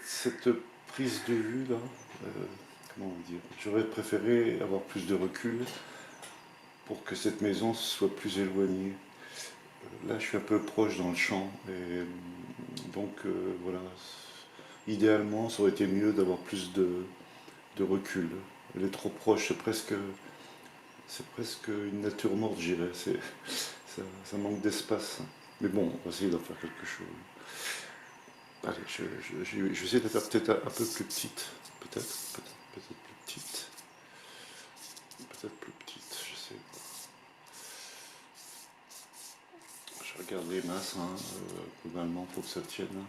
cette prise de vue là, comment vous dire, j'aurais préféré avoir plus de recul pour que cette maison soit plus éloignée. Là, je suis un peu proche dans le champ, et donc voilà. Idéalement, ça aurait été mieux d'avoir plus de recul. Elle est trop proche, c'est presque une nature morte, je dirais. Ça manque d'espace. Mais bon, on va essayer d'en faire quelque chose. Allez, je vais essayer de la faire peut-être un peu plus petite. Peut-être plus petite. Peut-être plus petite, je sais pas. Je regarde les masses, hein, globalement, pour que ça tienne.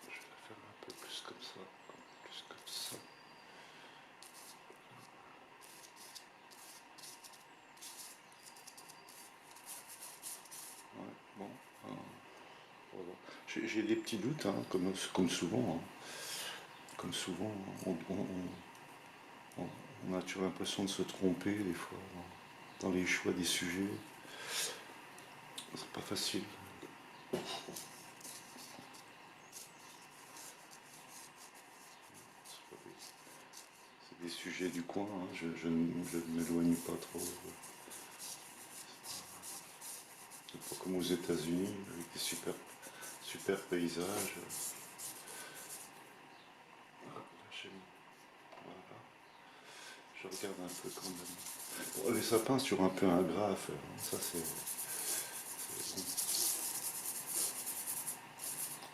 Je vais la faire un peu plus comme ça. Plus comme ça. Ouais, bon. Voilà. J'ai des petits doutes, hein, comme souvent. Hein. Comme souvent, on a toujours l'impression de se tromper des fois dans les choix des sujets. C'est pas facile. C'est des sujets du coin, hein. Je ne m'éloigne pas trop. C'est pas comme aux États-Unis avec des super paysages. Voilà, je regarde un peu quand même. Bon, les sapins sur un peu ingrat à faire, hein. Ça c'est bon.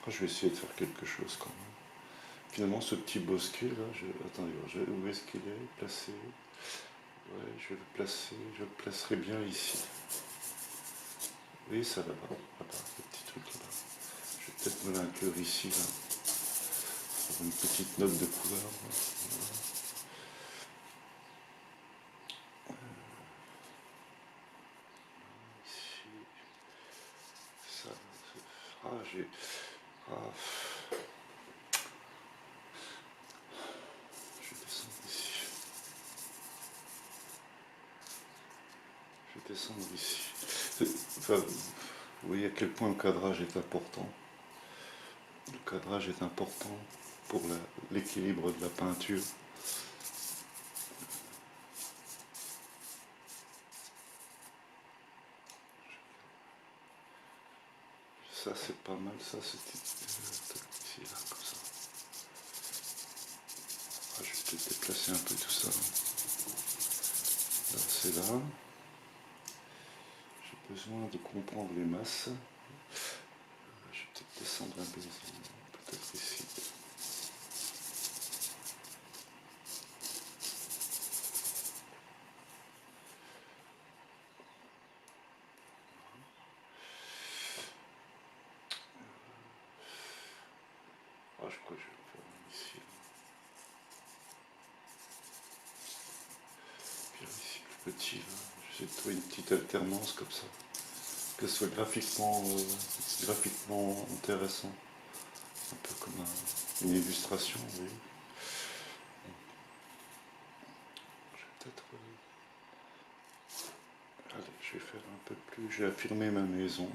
Ah, je vais essayer de faire quelque chose quand même. Finalement, ce petit bosquet là, attendez, où est-ce qu'il est placé? Ouais, je vais le placer, je le placerai bien ici. Oui, ça là-bas, le petit truc là-bas. Je vais peut-être me l'inclure ici, là, pour une petite note de couleur. Voilà. Ici, ça, ah, ah, je vais descendre ici. Je vais descendre ici. Enfin, vous voyez à quel point le cadrage est important. Le cadrage est important pour l'équilibre de la peinture. Ça c'est pas mal, ça c'était ici là, comme ça. Ah, je vais peut-être déplacer un peu tout ça. Là c'est là. J'ai besoin de comprendre les masses. Je vais peut-être descendre un peu, peut-être ici. Ah, je crois que je vais le faire ici. Puis là, ici, plus petit, là. J'essaie de trouver une petite alternance comme ça. Que ce soit graphiquement intéressant. Un peu comme une illustration, vous voyez. Je vais peut-être. Allez, je vais faire un peu plus. Je vais affirmer ma maison. Là.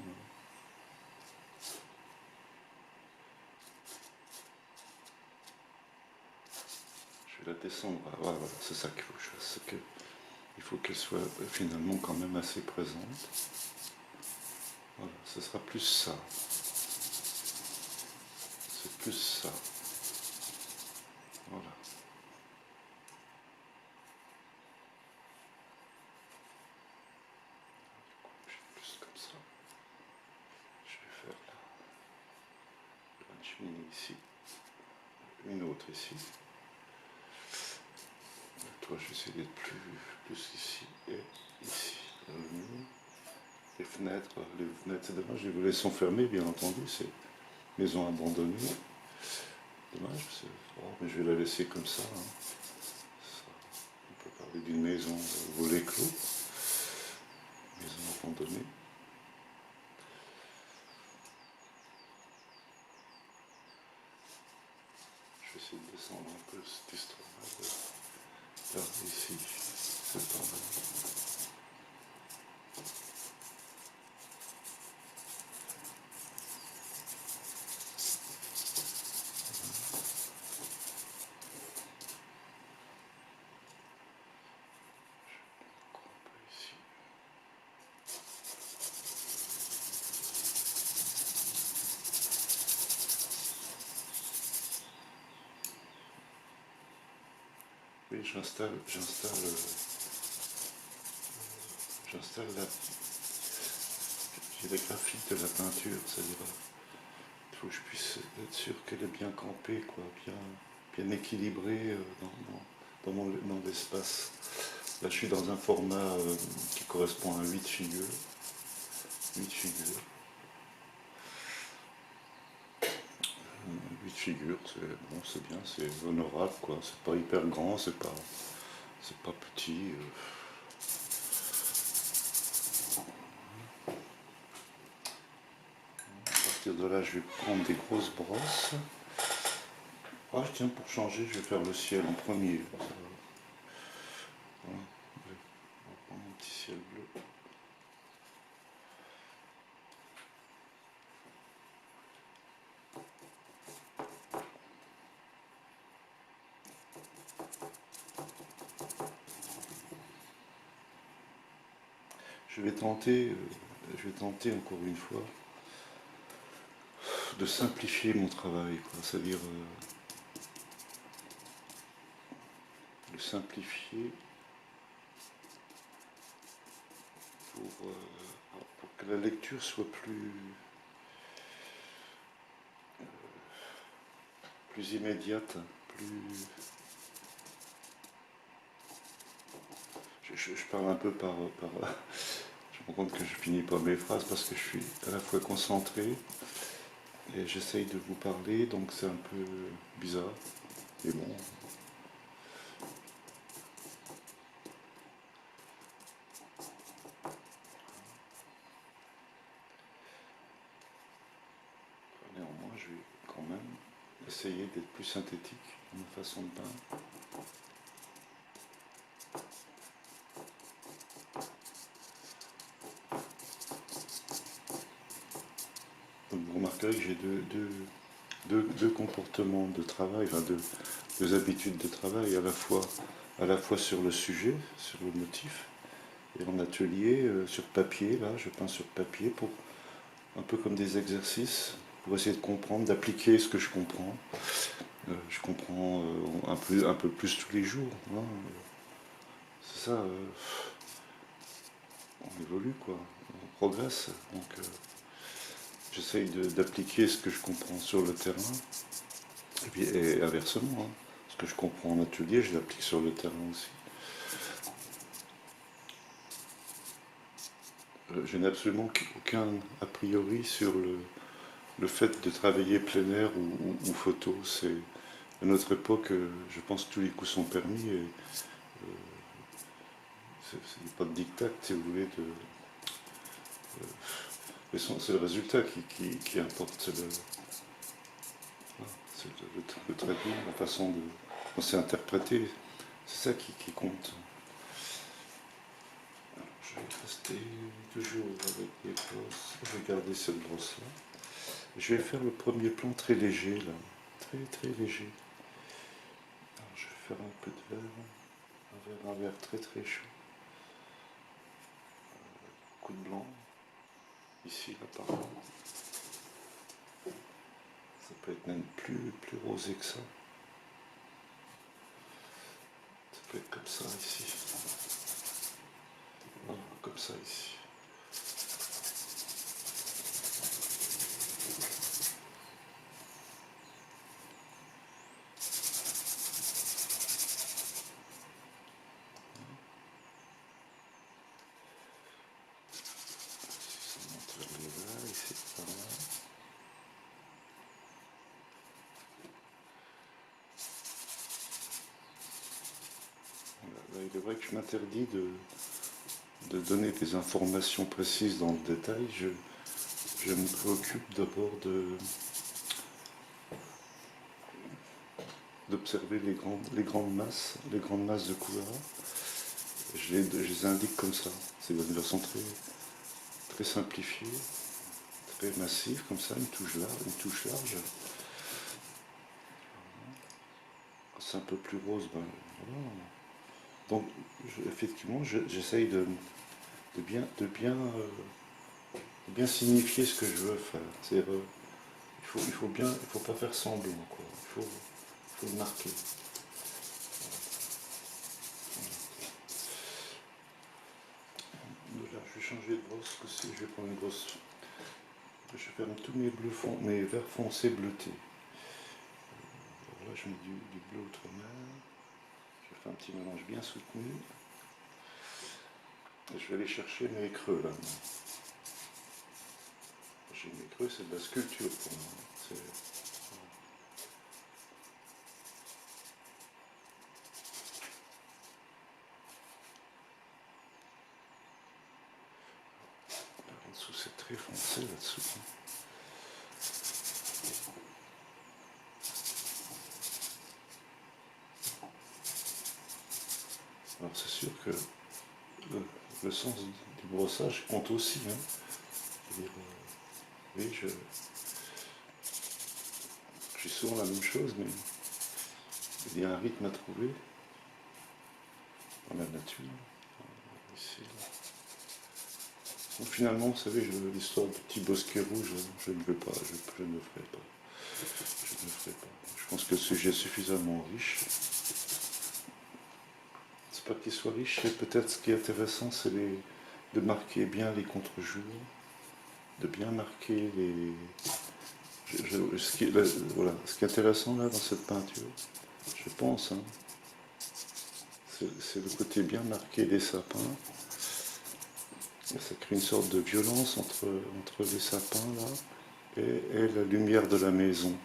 Je vais la descendre. Ah, voilà, c'est ça qu'il faut que je fasse. Il faut qu'elle soit finalement quand même assez présente. Voilà, ce sera plus ça. C'est plus ça. Voilà. Plus comme ça. Je vais faire là. Une cheminée ici. Une autre ici. Toi, je vais essayer d'être plus ici et ici. Les fenêtres, c'est dommage, je les laisse enfermer, bien entendu. C'est maison abandonnée. Dommage, mais je vais la laisser comme ça, hein. On peut parler d'une maison volet clos, maison abandonnée. Je vais essayer de descendre un peu cette histoire-là, là, ici, cette là. Oui, j'installe j'ai les graphiques de la peinture, c'est-à-dire il faut que je puisse être sûr qu'elle est bien campée, quoi, bien équilibrée dans l'espace. Là, je suis dans un format qui correspond à 8 figures. 8 figures. 8 figures, c'est bien, c'est honorable, quoi. C'est pas hyper grand, c'est pas petit. À partir de là, je vais prendre des grosses brosses. Ah, tiens, pour changer, je vais faire le ciel en premier. Voilà. On va prendre un petit ciel bleu. Je vais tenter encore une fois de simplifier mon travail, c'est-à-dire de simplifier pour que la lecture soit plus immédiate, plus... Je parle un peu je me rends compte que je finis pas mes phrases parce que je suis à la fois concentré et j'essaye de vous parler, donc c'est un peu bizarre. Mais bon. Néanmoins, je vais quand même essayer d'être plus synthétique dans ma façon de peindre. Donc vous remarquerez que j'ai deux comportements de travail, enfin deux habitudes de travail, à la fois sur le sujet, sur le motif, et en atelier, sur papier, là, je peins sur papier, un peu comme des exercices, pour essayer de comprendre, d'appliquer ce que je comprends. Je comprends un peu plus tous les jours. Hein. C'est ça, on évolue, quoi, on progresse. Donc j'essaye d'appliquer ce que je comprends sur le terrain, et inversement. Hein. Ce que je comprends en atelier, je l'applique sur le terrain aussi. Je n'ai absolument aucun a priori sur le fait de travailler plein air ou photo. C'est à notre époque, je pense que tous les coups sont permis et c'est pas de diktat, si vous voulez. C'est le résultat qui importe. C'est le traitement, la façon dont c'est interprété. C'est ça qui compte. Alors, je vais rester toujours avec les brosses. Je vais garder cette brosse-là. Je vais faire le premier plan très léger, là. Très très léger. Alors, je vais faire un peu de vert. Un vert très très chaud. Beaucoup de blanc. Ici, là, par là. Ça peut être même plus rosé que ça. Ça peut être comme ça ici. Voilà, comme ça ici. Il est vrai que je m'interdis de donner des informations précises dans le détail. Je me préoccupe d'abord d'observer les grandes masses de couleurs. Je les indique comme ça. C'est de façon très simplifiée, très massive, comme ça, une touche large. C'est un peu plus rose, ben voilà. Donc, effectivement, j'essaye de bien signifier ce que je veux faire. Il faut pas faire semblant, quoi. Il faut le marquer. je vais changer de brosse aussi, je vais prendre une brosse. Je ferme tous mes bleus mes verts foncés bleutés. Alors là je mets du bleu outre-mer. Je fais un petit mélange bien soutenu. Et je vais aller chercher mes creux là. J'ai mes creux, c'est de la sculpture pour moi. En dessous c'est très foncé là-dessous. Alors c'est sûr que le sens du brossage compte aussi. Hein. C'est-à-dire, oui, je fais souvent la même chose, mais il y a un rythme à trouver dans la nature. Ici, là. Donc finalement, vous savez, l'histoire du petit bosquet rouge, je ne veux pas, je ne le ferai pas. Je ne le ferai pas. Je pense que le sujet est suffisamment riche. C'est pas qu'il soit riche, c'est peut-être ce qui est intéressant, c'est de marquer bien les contre-jours, de bien marquer les. Voilà, ce qui est intéressant là dans cette peinture, je pense, hein, c'est le côté bien marqué des sapins. Ça crée une sorte de violence entre les sapins là et la lumière de la maison.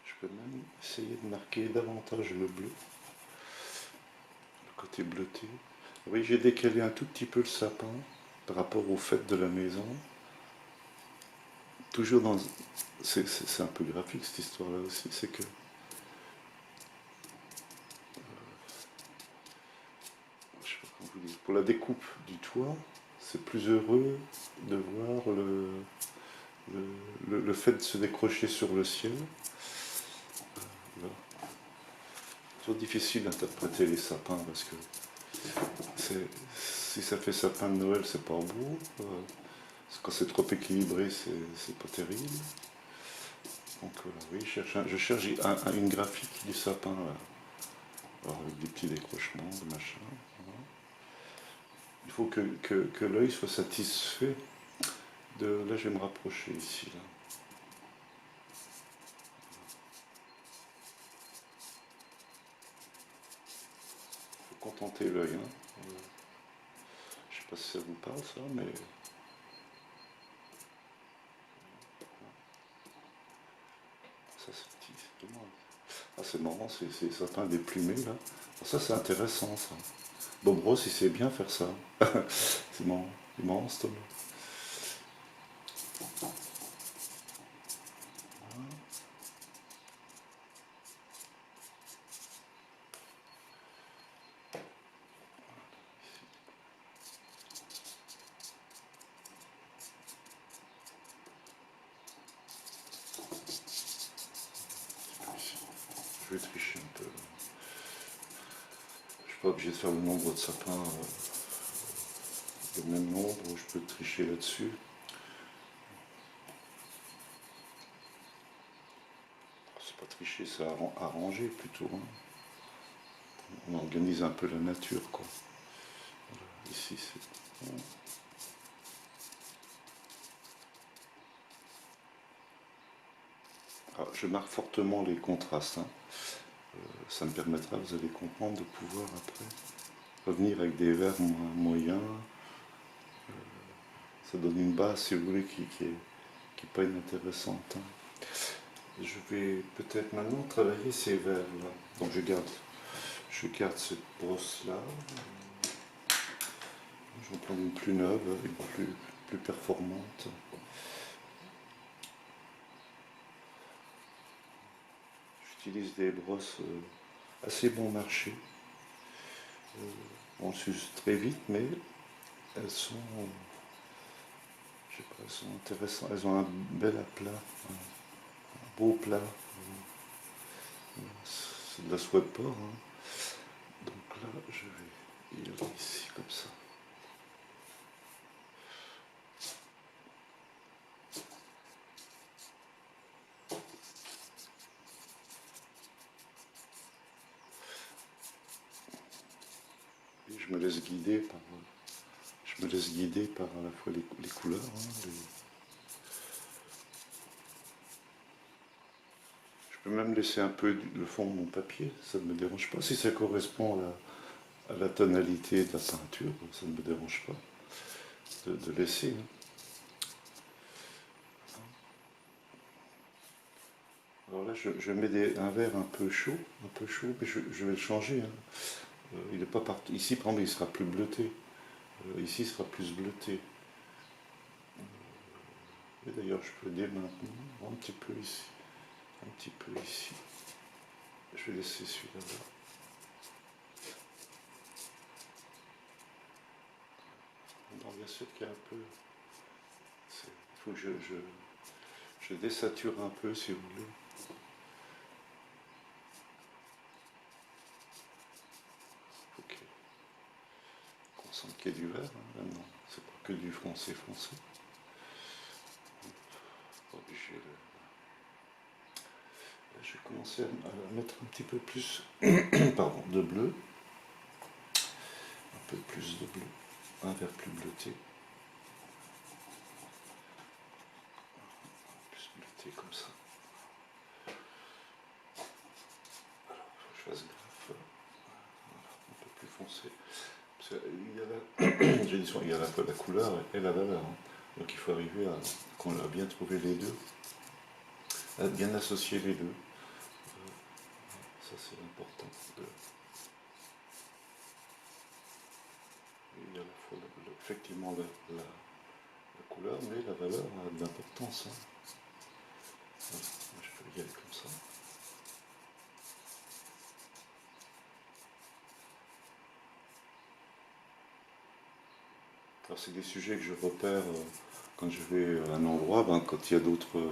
Je peux même essayer de marquer davantage le bleu, le côté bleuté. Oui, j'ai décalé un tout petit peu le sapin par rapport au fait de la maison. Toujours dans. C'est un peu graphique cette histoire-là aussi, c'est que. Je sais pas comment vous dire. Pour la découpe du toit, c'est plus heureux de voir le fait de se décrocher sur le ciel. Voilà. C'est toujours difficile d'interpréter les sapins parce que si ça fait sapin de Noël, c'est pas beau. Quand c'est trop équilibré, c'est pas terrible. Donc voilà, oui, je cherche une graphique du sapin là. Alors, avec des petits décrochements, des machins. Voilà. Il faut que l'œil soit satisfait de. Là, je vais me rapprocher ici. Là. Il faut contenter l'œil. Hein. Je sais pas si ça vous parle ça, mais. Ça, c'est dommage. Ah, c'est marrant, c'est ces sapins déplumés là. Alors, ça, c'est intéressant ça. Bob Ross, il sait bien faire ça. C'est marrant ce tome. Je vais tricher un peu. Je suis pas obligé de faire le nombre de sapins, le même nombre, je peux tricher là-dessus. C'est pas tricher, c'est arranger plutôt. Hein. On organise un peu la nature, quoi. Voilà, ici, c'est. Alors, je marque fortement les contrastes. Hein. Ça me permettra, vous allez comprendre, de pouvoir après revenir avec des verres moyens. Ça donne une base, si vous voulez, qui est pas inintéressante. Hein. Je vais peut-être maintenant travailler ces verres-là. Donc je garde cette brosse-là. Je vais prendre une plus neuve, une plus performante. J'utilise des brosses assez bon marché. On s'use très vite, mais elles sont, je sais pas, elles sont intéressantes. Elles ont un bel aplat, un beau plat. C'est de la soie de porc. Hein. Donc là, je vais y aller ici comme ça. je me laisse guider par, à la fois les couleurs. Hein, Je peux même laisser un peu le fond de mon papier, ça ne me dérange pas. Si ça correspond à la tonalité de la peinture, ça ne me dérange pas de laisser. Hein. Alors là, je mets un vert un peu chaud, mais je vais le changer. Hein. Il est pas parti. Ici, par exemple, il sera plus bleuté. Ici, il sera plus bleuté. Et d'ailleurs, je peux dès maintenant, un petit peu ici, un petit peu ici. Je vais laisser celui-là. Non, bien sûr qu'il y a un peu. Il faut que je désature un peu, si vous voulez. Ok. On sent qu'il y a du vert, hein, maintenant. C'est pas que du foncé foncé. Pas obligé de... Là, je vais commencer à mettre un petit peu plus pardon, de bleu. Un peu plus de bleu. Un vert plus bleuté. Plus bleuté comme ça. Alors, il faut que je fasse gaffe. Voilà, un peu plus foncé. Il y a à la fois la couleur et la valeur. Hein. Donc il faut arriver à bien trouver les deux, à bien associer les deux. Ça c'est important. Il y a à la fois effectivement la couleur, mais la valeur a de l'importance. Hein. Voilà. Je peux y aller comme ça. Alors c'est des sujets que je repère quand je vais à un endroit, quand il y a d'autres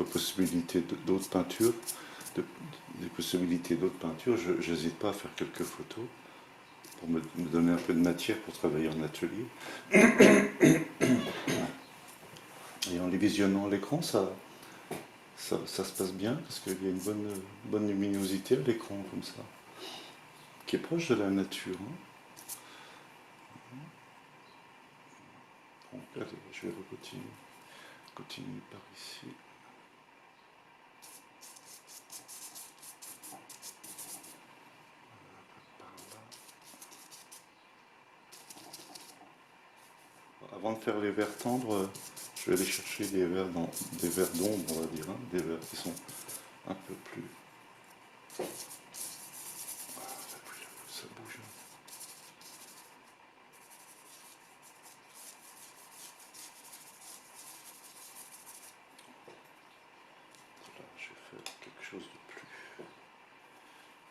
possibilités, d'autres peintures, des possibilités d'autres peintures, je n'hésite pas à faire quelques photos pour me donner un peu de matière pour travailler en atelier. Et en les visionnant à l'écran, ça se passe bien parce qu'il y a une bonne luminosité à l'écran comme ça, qui est proche de la nature. Hein. Donc, allez, je vais continuer par ici. Avant de faire les verts tendres, je vais aller chercher des verts d'ombre, on va dire, hein, des verts qui sont un peu plus... Ah, ça bouge. Là, je vais faire quelque chose de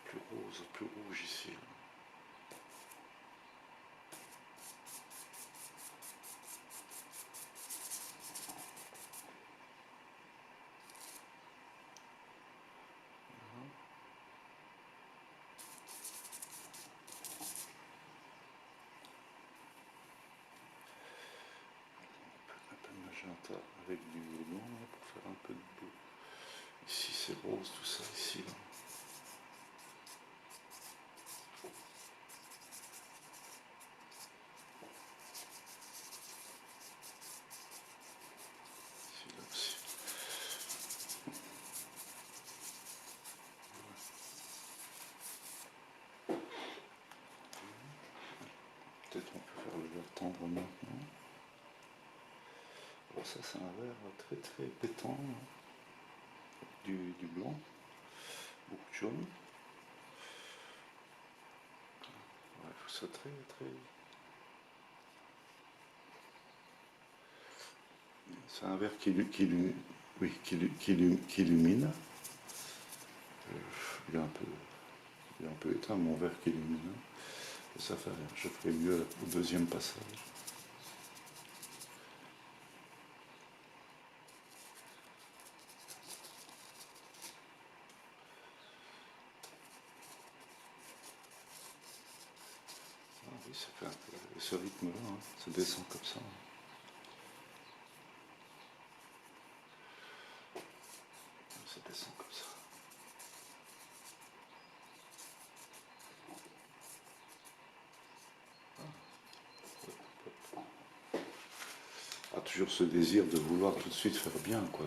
plus rose, plus rouge ici. Magenta avec du blanc pour faire un peu de bleu. Ici c'est rose, tout ça ici. Là. Ici là aussi. Peut-être on peut faire le vert tendre maintenant. Alors ça c'est un vert très très pétant. Du blanc, beaucoup de jaune. Ouais, il faut ça très très... C'est un verre qui illumine. Il est un peu éteint mon verre qui illumine. Et ça fait rien. Je ferai mieux au deuxième passage. Ah oui, ça fait un peu ce rythme-là. Hein. Ça descend comme ça. Ça descend comme ça. toujours ce désir de vouloir tout de suite faire bien, quoi.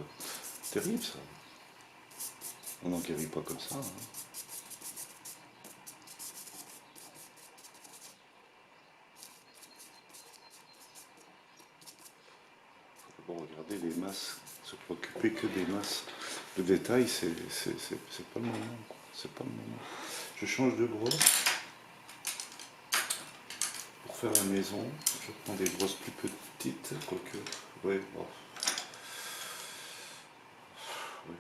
Terrible, ça. On n'en guérit pas comme ça, hein. Bon, regardez les masses, se préoccuper que des masses de détails, c'est pas le moment, quoi. C'est pas le moment. Je change de brosse pour faire la maison. Je prends des brosses plus petites, quoique, ouais, bon. Ouais,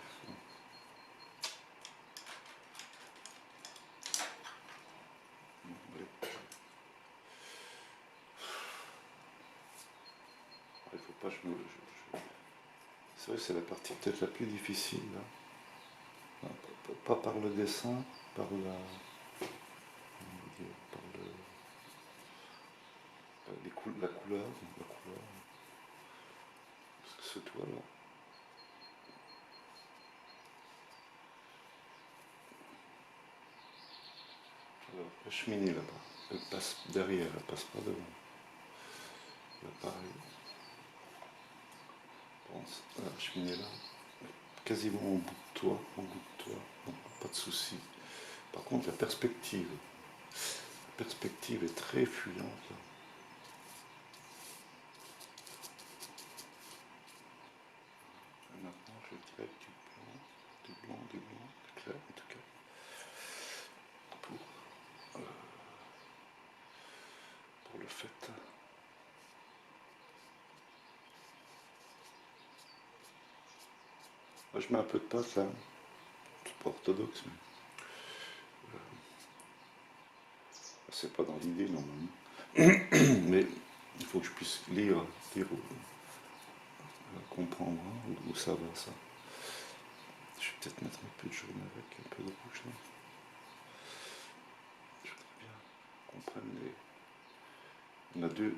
ouais. Il faut pas que je me... C'est vrai que c'est la partie peut-être la plus difficile, là. Pas par le dessin, par la... Par le, la couleur, ce toit-là. Alors, la cheminée là-bas, elle passe derrière, elle passe pas devant. Là, pareil. Bon, la cheminée là, quasiment au bout de toit, donc pas de souci. Par contre, la perspective est très fuyante là. Et maintenant, je dirais du clair en tout cas, pour le fait. Moi, je mets un peu de pâte là, c'est pas orthodoxe, mais c'est pas dans l'idée normalement. Mais il faut que je puisse lire comprendre où ça va ça. Je vais peut-être mettre un peu de jaune avec, un peu de rouge là. Je voudrais bien qu'on prenne les. On a deux.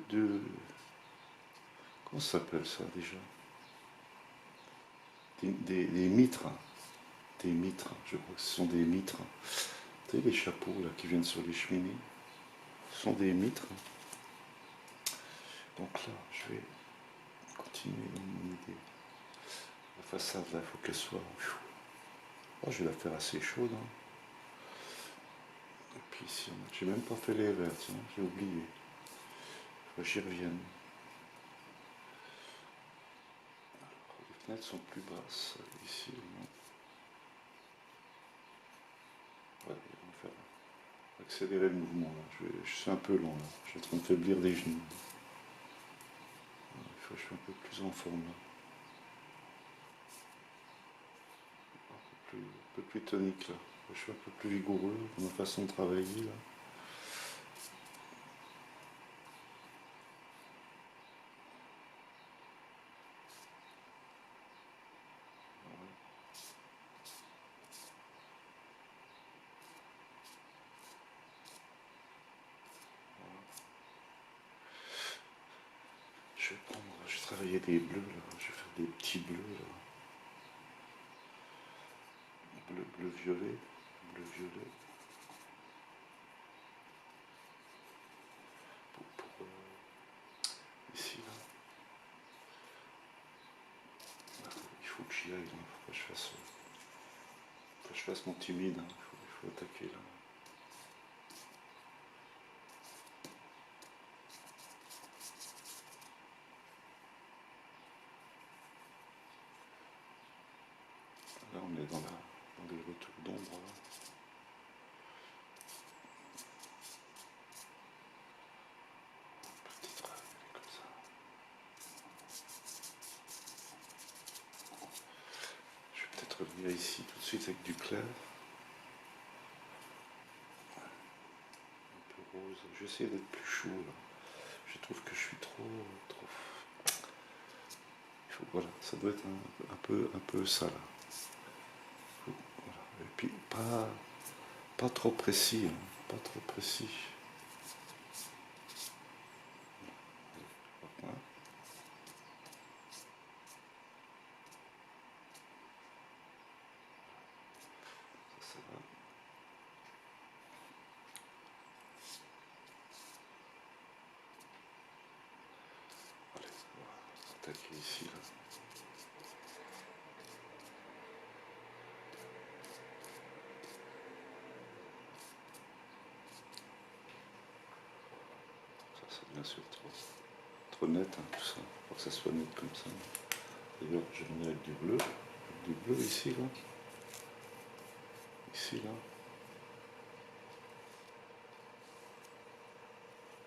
Comment ça s'appelle ça déjà? Des mitres. Des mitres, je crois que ce sont des mitres. Tu sais, les chapeaux là qui viennent sur les cheminées, ce sont des mitres. Donc là, je vais continuer dans mon idée. La façade là, il faut qu'elle soit. Oh, je vais la faire assez chaude, hein. Et puis ici, j'ai même pas fait les verres, tiens, j'ai oublié. J'y revienne. Alors, les fenêtres sont plus basses ici. Ouais, on va faire accélérer le mouvement là. Je suis un peu long là. Je suis en train de faiblir des genoux. Il faut que je sois un peu plus en forme là. Un peu plus tonique là. Je suis un peu plus vigoureux dans ma façon de travailler là. Je vais prendre, je vais travailler des bleus là. Je vais faire des petits bleus là. Bleu violet, bleu violet. Pour ici là. Il faut que j'y aille, il faut que je fasse mon timide, hein. Il faut attaquer là. Là on est dans les retours d'ombre là. Petite règle comme ça. Je vais peut-être revenir ici tout de suite avec du clair. Un peu rose. Je vais essayer d'être plus chaud là. Je trouve que je suis trop. Voilà, ça doit être un peu ça là. Voilà. Et puis pas trop précis, hein. Pas trop précis. Voilà. Ça va. Allez, on va attaquer. ça bien sûr trop net, hein, tout ça. Faut que ça soit net comme ça. D'ailleurs, je vais venir avec du bleu ici, là. Ici, là.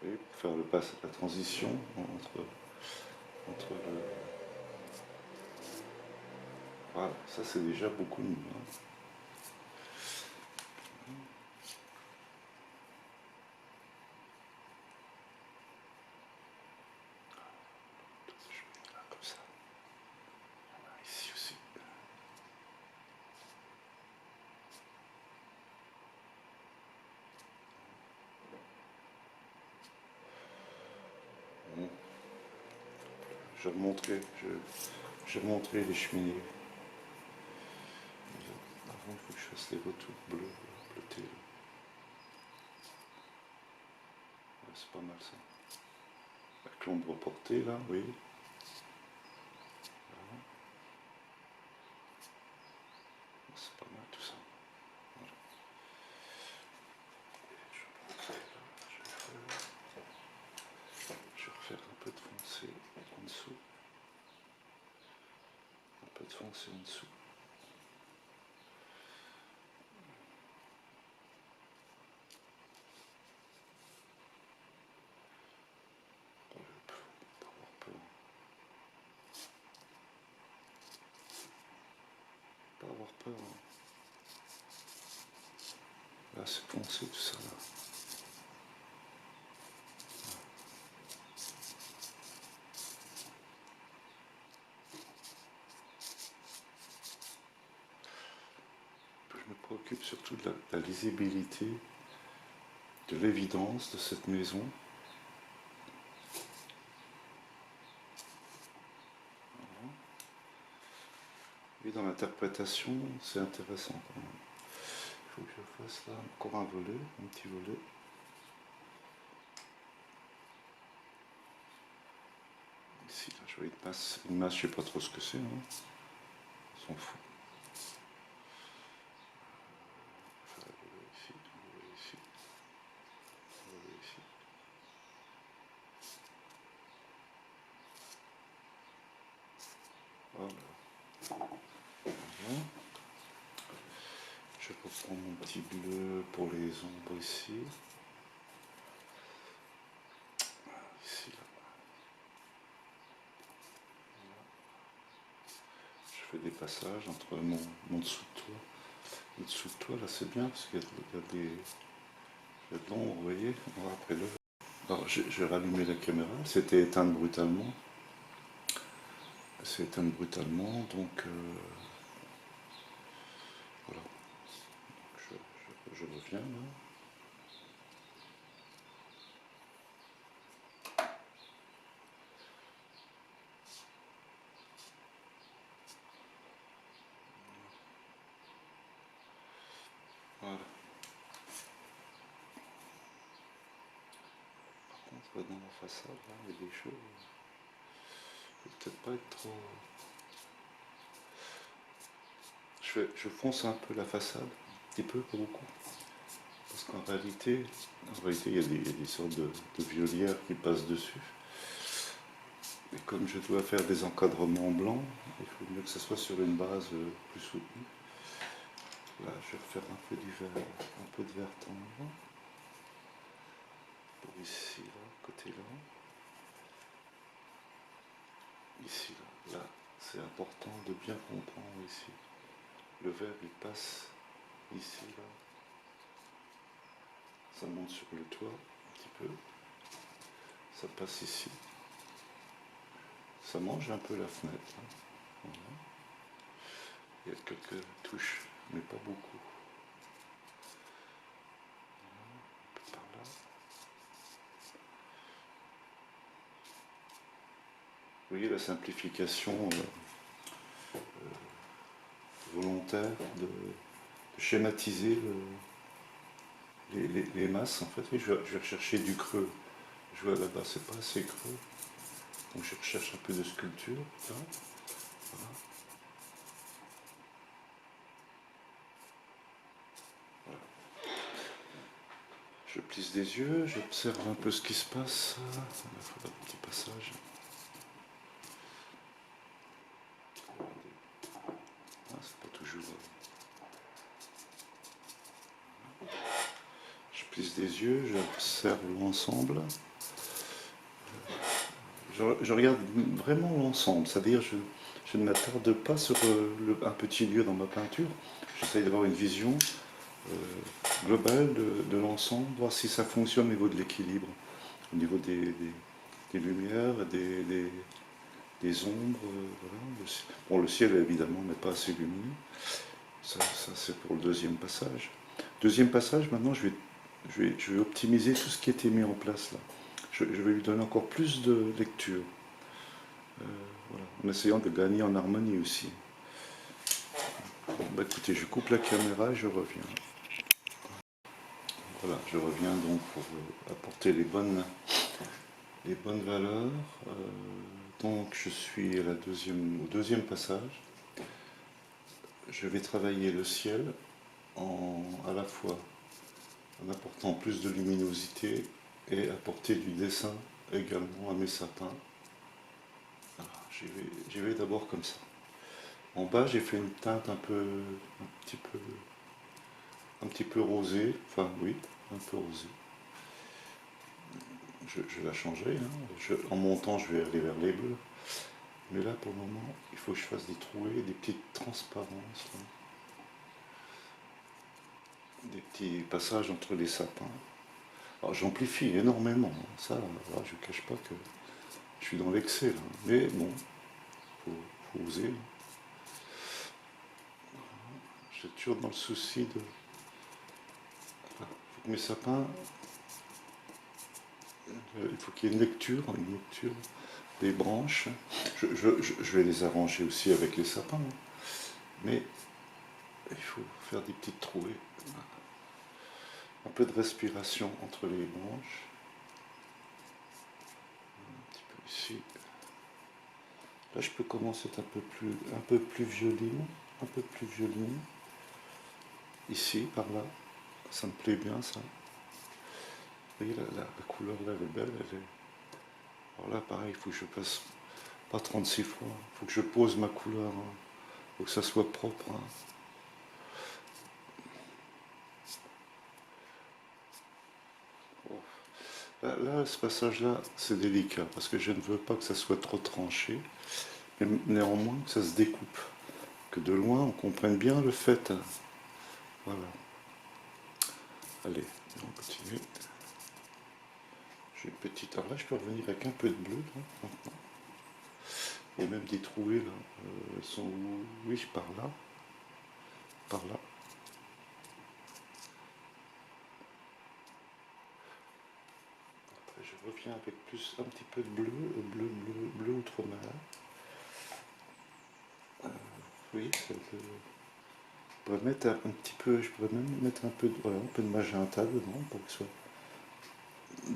Et pour faire la transition entre le... Voilà, ça c'est déjà beaucoup mieux. Hein. Là, comme ça. Voilà, ici aussi. Bon. Je vais remontrer les cheminées. Avant, il faut que je fasse les retours bleutés. Ouais, c'est pas mal ça. Avec l'ombre portée là, oui. Voilà. C'est pas mal tout ça. Voilà. Je vais refaire un peu de foncé en dessous. Un peu de foncé en dessous. Pas avoir peur. Pas avoir peur. Hein. Là, c'est foncé tout ça là. Je me préoccupe surtout de la lisibilité, de l'évidence de cette maison. Voilà. Et dans l'interprétation, c'est intéressant quand même. Il faut que je fasse là encore un volet, un petit volet. Ici, là, je vois une masse, je sais pas trop ce que c'est, hein. On s'en fout. Enfin, ici, ici, ici. Voilà. Voilà. Je reprends mon petit bleu pour les ombres ici. Ici, là. Voilà. Je fais des passages entre mon dessous de toit. Le dessous de toit, là, c'est bien parce qu'il y a de l'ombre, vous voyez. On va après le. Alors, je vais rallumer la caméra. C'était éteinte brutalement. C'est éteinte brutalement, donc voilà. Je reviens là. Voilà. Par contre, dans la façade, là, il y a des choses. Il ne faut peut-être pas être trop. Je fonce un peu la façade, un petit peu, pas beaucoup. Parce qu'en réalité, il y a des sortes de violières qui passent dessus. Et comme je dois faire des encadrements blancs, il faut mieux que ce soit sur une base plus soutenue. Là, je vais refaire un peu de vert tendre. Pour ici, là, côté là. Ici, là, c'est important de bien comprendre ici. Le vert, il passe ici, là. Ça monte sur le toit, un petit peu. Ça passe ici. Ça mange un peu la fenêtre. Hein. Voilà. Il y a quelques touches, mais pas beaucoup. Voilà, un peu par là. Vous voyez la simplification volontaire de schématiser les masses. En fait, oui, je vais rechercher du creux. Je vois là-bas, c'est pas assez creux. Donc je recherche un peu de sculpture. Là. Voilà. Voilà. Je plisse des yeux, j'observe un peu ce qui se passe. Il faut un petit passage. Ah, c'est pas toujours. Je plisse des yeux, j'observe l'ensemble. Je regarde vraiment l'ensemble, c'est-à-dire je ne m'attarde pas sur un petit lieu dans ma peinture. J'essaye d'avoir une vision globale de l'ensemble, voir si ça fonctionne au niveau de l'équilibre, au niveau des lumières, des ombres. Voilà. Bon, le ciel évidemment n'est pas assez lumineux. Ça c'est pour le deuxième passage. Deuxième passage, maintenant je vais optimiser tout ce qui a été mis en place là. Je vais lui donner encore plus de lecture. Voilà, en essayant de gagner en harmonie aussi. Bon, bah écoutez, je coupe la caméra et je reviens. Voilà, je reviens donc pour apporter les bonnes valeurs. Donc je suis à au deuxième passage. Je vais travailler le ciel à la fois en apportant plus de luminosité et apporter du dessin également à mes sapins. J'y vais d'abord comme ça. En bas, j'ai fait une teinte un petit peu rosée, enfin oui, un peu rosée. Je la changerai, hein. En montant, je vais aller vers les bleus. Mais là, pour le moment, il faut que je fasse des trouées, des petites transparences, là. Des petits passages entre les sapins. Alors j'amplifie énormément, hein. Ça, là, je ne cache pas que je suis dans l'excès, là. Mais bon, faut oser. J'ai toujours dans le souci de... Faut que mes sapins... Il faut qu'il y ait une lecture des branches. Je vais les arranger aussi avec les sapins, hein. Mais il faut faire des petites trouées. Un peu de respiration entre les branches. Un petit peu ici. Là, je peux commencer à être un peu plus violine. Un peu plus violine. Ici, par là. Ça me plaît bien, ça. Vous voyez, la couleur là, elle est belle. Alors là, pareil, il faut que je passe pas 36 fois. Il faut que je pose ma couleur. Il faut que ça soit propre, hein. Là, ce passage-là, c'est délicat, parce que je ne veux pas que ça soit trop tranché, mais néanmoins que ça se découpe, que de loin on comprenne bien le fait. Voilà. Allez, on continue. J'ai une petite... Alors là, je peux revenir avec un peu de bleu, là, maintenant. Il y a même des trouées, là. Elles sont où? Oui, par là. Par là. Après, je reviens avec un petit peu de bleu outre-mer. Oui, ça peut... Je pourrais mettre un petit peu, je pourrais même mettre voilà, un peu de magenta dedans pour que ce soit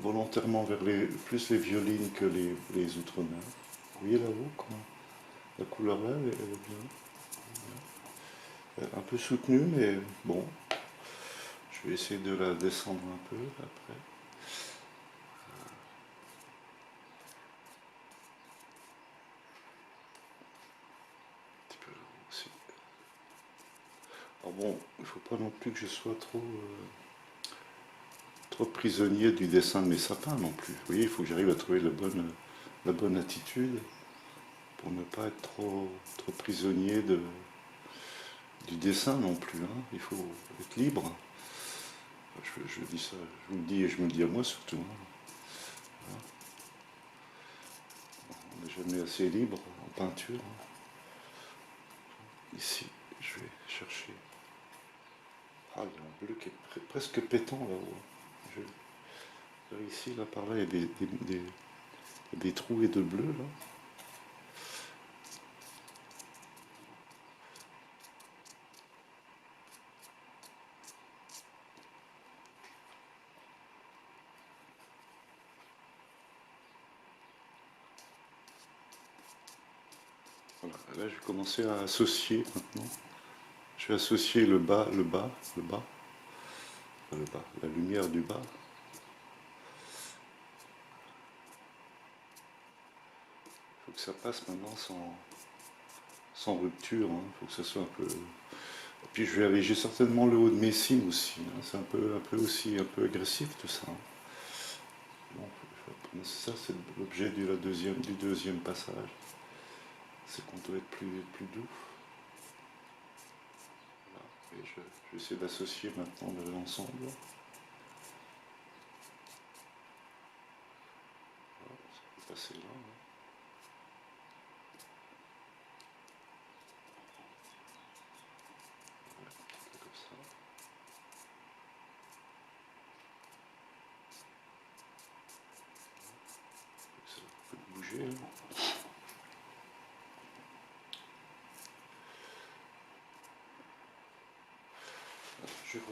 volontairement vers plus les violines que les outre-mer. Vous voyez là-haut comment la couleur là, elle est bien. Un peu soutenue, mais bon, je vais essayer de la descendre un peu après. Un petit peu là aussi. Alors bon, il ne faut pas non plus que je sois trop prisonnier du dessin de mes sapins non plus. Vous voyez, il faut que j'arrive à trouver la bonne attitude pour ne pas être trop prisonnier du dessin non plus, hein. Il faut être libre. Je dis ça, je vous le dis et je me le dis à moi surtout, hein. On n'est jamais assez libre en peinture, hein. Ici, je vais chercher. Ah, il y a un bleu qui est presque pétant là-haut. Ici, là, par là, il y a des trouées de bleu là. Voilà, là, je vais commencer à associer maintenant. Je vais associer le bas, la lumière du bas. que ça passe maintenant sans rupture, hein. Il faut que ça soit un peu. Et puis je vais alléger certainement le haut de mes cils aussi, hein. C'est un peu aussi un peu agressif tout ça, hein. Bon, ça c'est l'objet du deuxième passage. C'est qu'on doit être plus doux. Voilà. Et je vais essayer d'associer maintenant l'ensemble. Voilà, ça peut passer là, hein. Ouais, comme ça. Ça peut bouger, hein. Je vais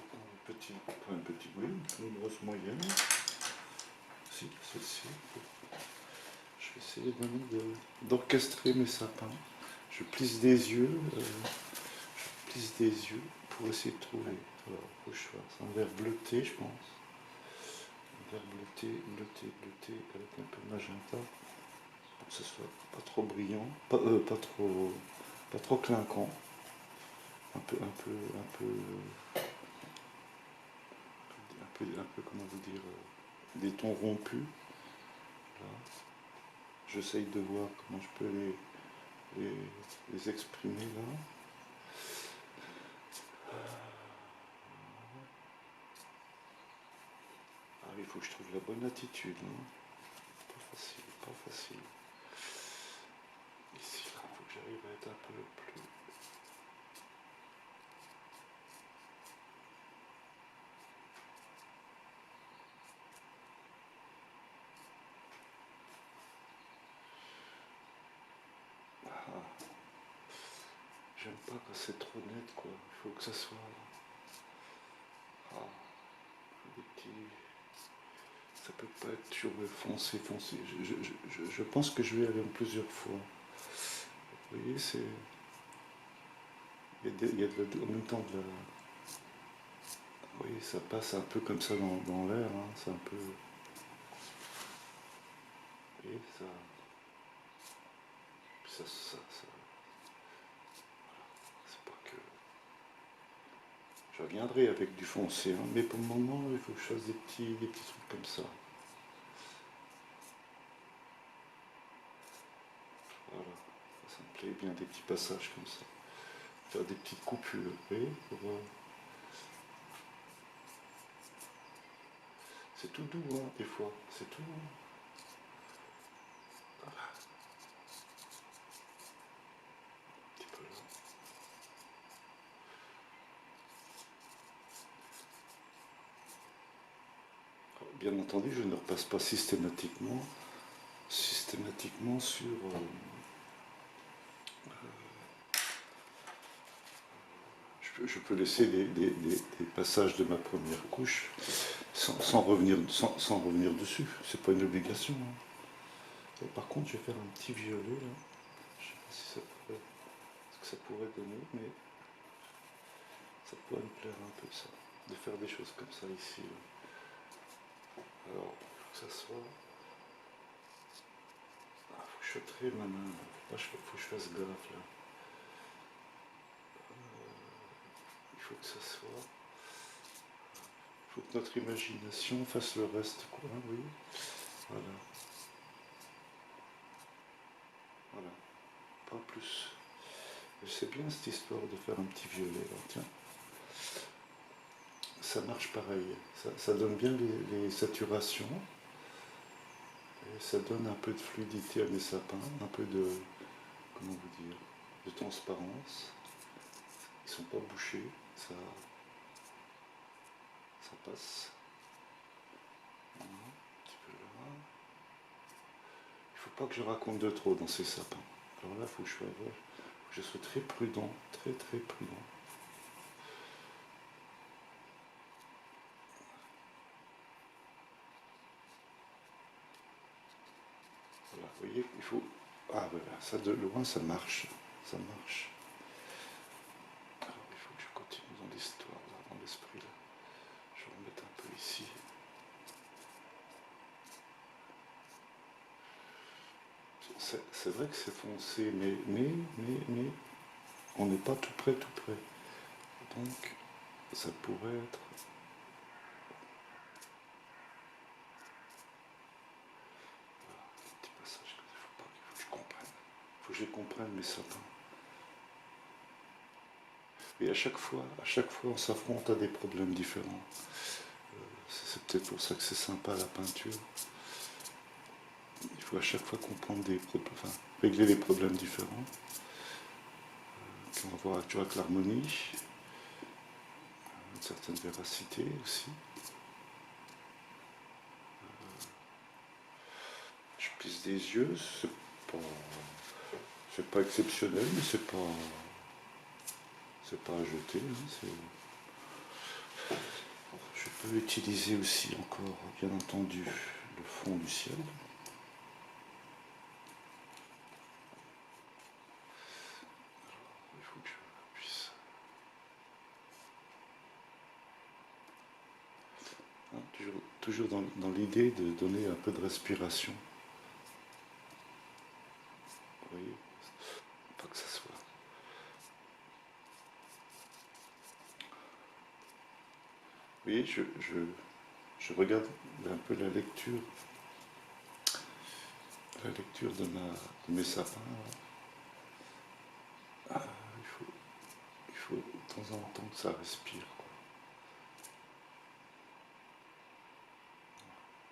reprendre une brosse moyenne. Si, celle-ci. Je vais essayer d'orchestrer mes sapins. Je plisse des yeux, pour essayer de trouver. Alors, faut que je fasse un vert bleuté, je pense. Un vert bleuté, avec un peu de magenta, pour que ce soit pas trop brillant, pas trop clinquant. Un peu, comment vous dire, des tons rompus. Là. J'essaye de voir comment je peux les exprimer là. Ah, il faut que je trouve la bonne attitude, hein. Pas facile, pas facile. Ici, là, il faut que j'arrive à être un peu plus. Ah, j'aime pas quand c'est trop net, quoi. Il faut que ça soit. Ah, des petits. Ça peut pas être toujours foncé. Je pense que je vais aller en plusieurs fois. Vous voyez, c'est. Il y a en même temps de la. Oui, ça passe un peu comme ça dans l'air, hein. C'est un peu. Et ça. C'est pas que. Je reviendrai avec du foncé, hein. Mais pour le moment, il faut que je fasse des petits trucs comme ça. Voilà, ça me plaît bien, des petits passages comme ça. Faire des petites coupures, vous voyez, c'est tout doux, hein, des fois, c'est tout. Voilà, un petit peu là. Alors, bien entendu, je ne repasse pas systématiquement sur. Je peux laisser des passages de ma première couche sans revenir dessus. C'est pas une obligation, hein. Et par contre, je vais faire un petit violet là. Je sais pas si ça pourrait, ce que ça pourrait donner, mais ça pourrait me plaire un peu ça, de faire des choses comme ça ici, là. Alors, il faut que ça soit. Ah, faut que je sois très malin. Faut que je fasse gaffe là. Il faut que ça soit. Il faut que notre imagination fasse le reste, quoi. Oui. Voilà. Voilà. Pas plus. C'est bien cette histoire de faire un petit violet là. Tiens. Ça marche pareil. Ça donne bien les saturations. Et ça donne un peu de fluidité à mes sapins. Un peu de. Comment vous dire, de transparence. Ils sont pas bouchés. Ça passe. Voilà, un petit peu là. Il faut pas que je raconte de trop dans ces sapins. Alors là, il faut que je sois très prudent, très très prudent. Voilà, vous voyez, il faut. Ah voilà, ça de loin, ça marche. Ça marche. Alors il faut que je continue dans l'histoire, dans l'esprit là. Je vais remettre un peu ici. c'est vrai que c'est foncé, mais, on n'est pas tout près, tout près. Donc, ça pourrait être... Un petit passage, il faut que je comprenne. Il faut que je comprenne mes sapins. Et à chaque fois, on s'affronte à des problèmes différents. C'est peut-être pour ça que c'est sympa la peinture. Il faut à chaque fois comprendre des problèmes, enfin, régler les problèmes différents. Puis on va voir avec l'harmonie, une certaine véracité aussi. Je plisse des yeux, c'est pas exceptionnel, mais c'est pas à jeter. Hein, je peux utiliser aussi encore, bien entendu, le fond du ciel. Il faut que je puisse... Hein, toujours dans l'idée de donner un peu de respiration. Vous voyez, pas que ça soit... Vous voyez, je regarde un peu la lecture de mes sapins. Ah, il faut de temps en temps que ça respire, quoi.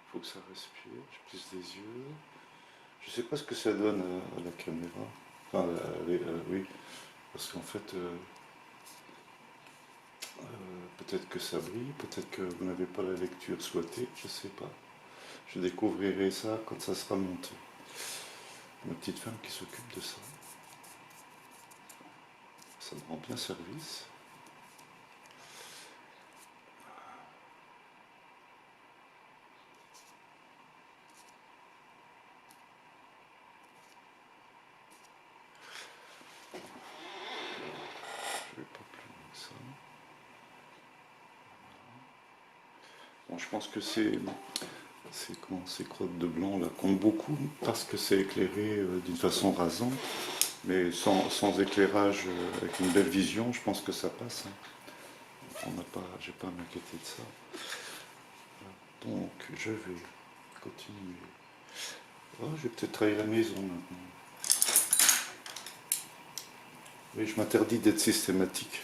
Il faut que ça respire, je plisse des yeux. Je sais pas ce que ça donne à la caméra. Enfin, oui, parce qu'en fait, peut-être que ça brille, peut-être que vous n'avez pas la lecture souhaitée, je sais pas. Je découvrirai ça quand ça sera monté. Ma petite femme qui s'occupe de ça. Ça me rend bien service. Je vais pas plus loin que ça. Bon, je pense que ces crottes de blanc là comptent beaucoup parce que c'est éclairé d'une façon rasante, mais sans éclairage, avec une belle vision, je pense que ça passe. Hein. J'ai pas à m'inquiéter de ça. Donc je vais continuer. Oh, je vais peut-être travailler la maison maintenant. Oui, je m'interdis d'être systématique.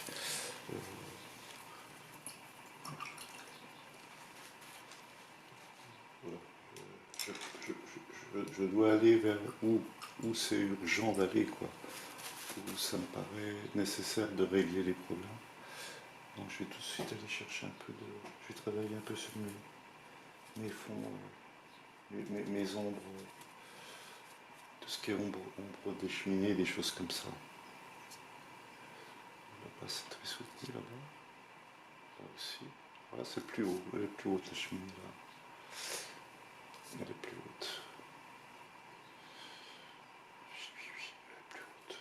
Voilà. Je dois aller vers où c'est urgent d'aller, quoi. Où ça me paraît nécessaire de régler les problèmes. Donc je vais tout de suite aller chercher un peu de... Je vais travailler un peu sur mes fonds, mes ombres, tout ce qui est ombre des cheminées, des choses comme ça. Là-bas c'est très soutenu, là-bas. Là aussi. Voilà, c'est plus haut. Elle est plus haute la cheminée là. Elle est plus haute. Elle est plus haute.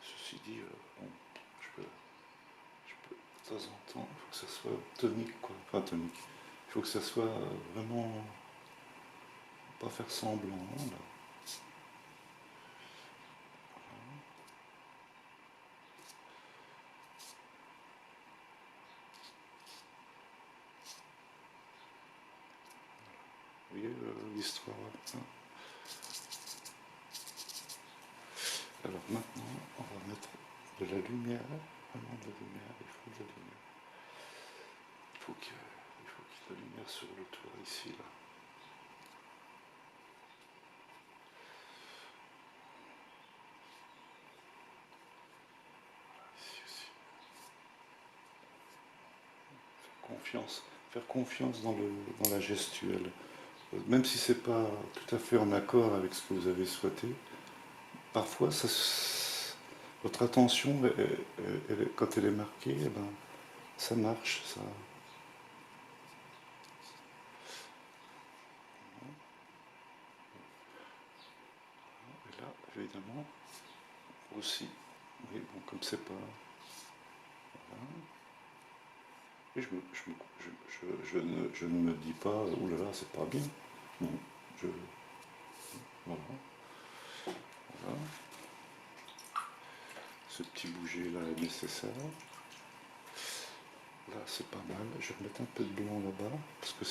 Ceci dit, bon, de temps en temps, il faut que ça soit tonique, quoi. Enfin tonique. Il faut que ça soit vraiment... Pas faire semblant, hein, là. Vous voyez l'histoire. Hein. Alors maintenant, on va mettre de la lumière, vraiment de la lumière, il faut de la lumière. Il faut qu'il y ait de la lumière sur le toit ici, là. Ici aussi. Faire confiance dans la gestuelle. Même si c'est pas tout à fait en accord avec ce que vous avez souhaité, parfois votre attention, quand elle est marquée, eh ben, ça marche, ça. Et là, évidemment, aussi. Oui, bon, comme c'est pas... Voilà. Et je ne me dis pas, oh là là, c'est pas bien. Non, Voilà. Voilà. Ce petit bouger là est nécessaire. Là c'est pas mal. Je vais mettre un peu de blanc là-bas parce que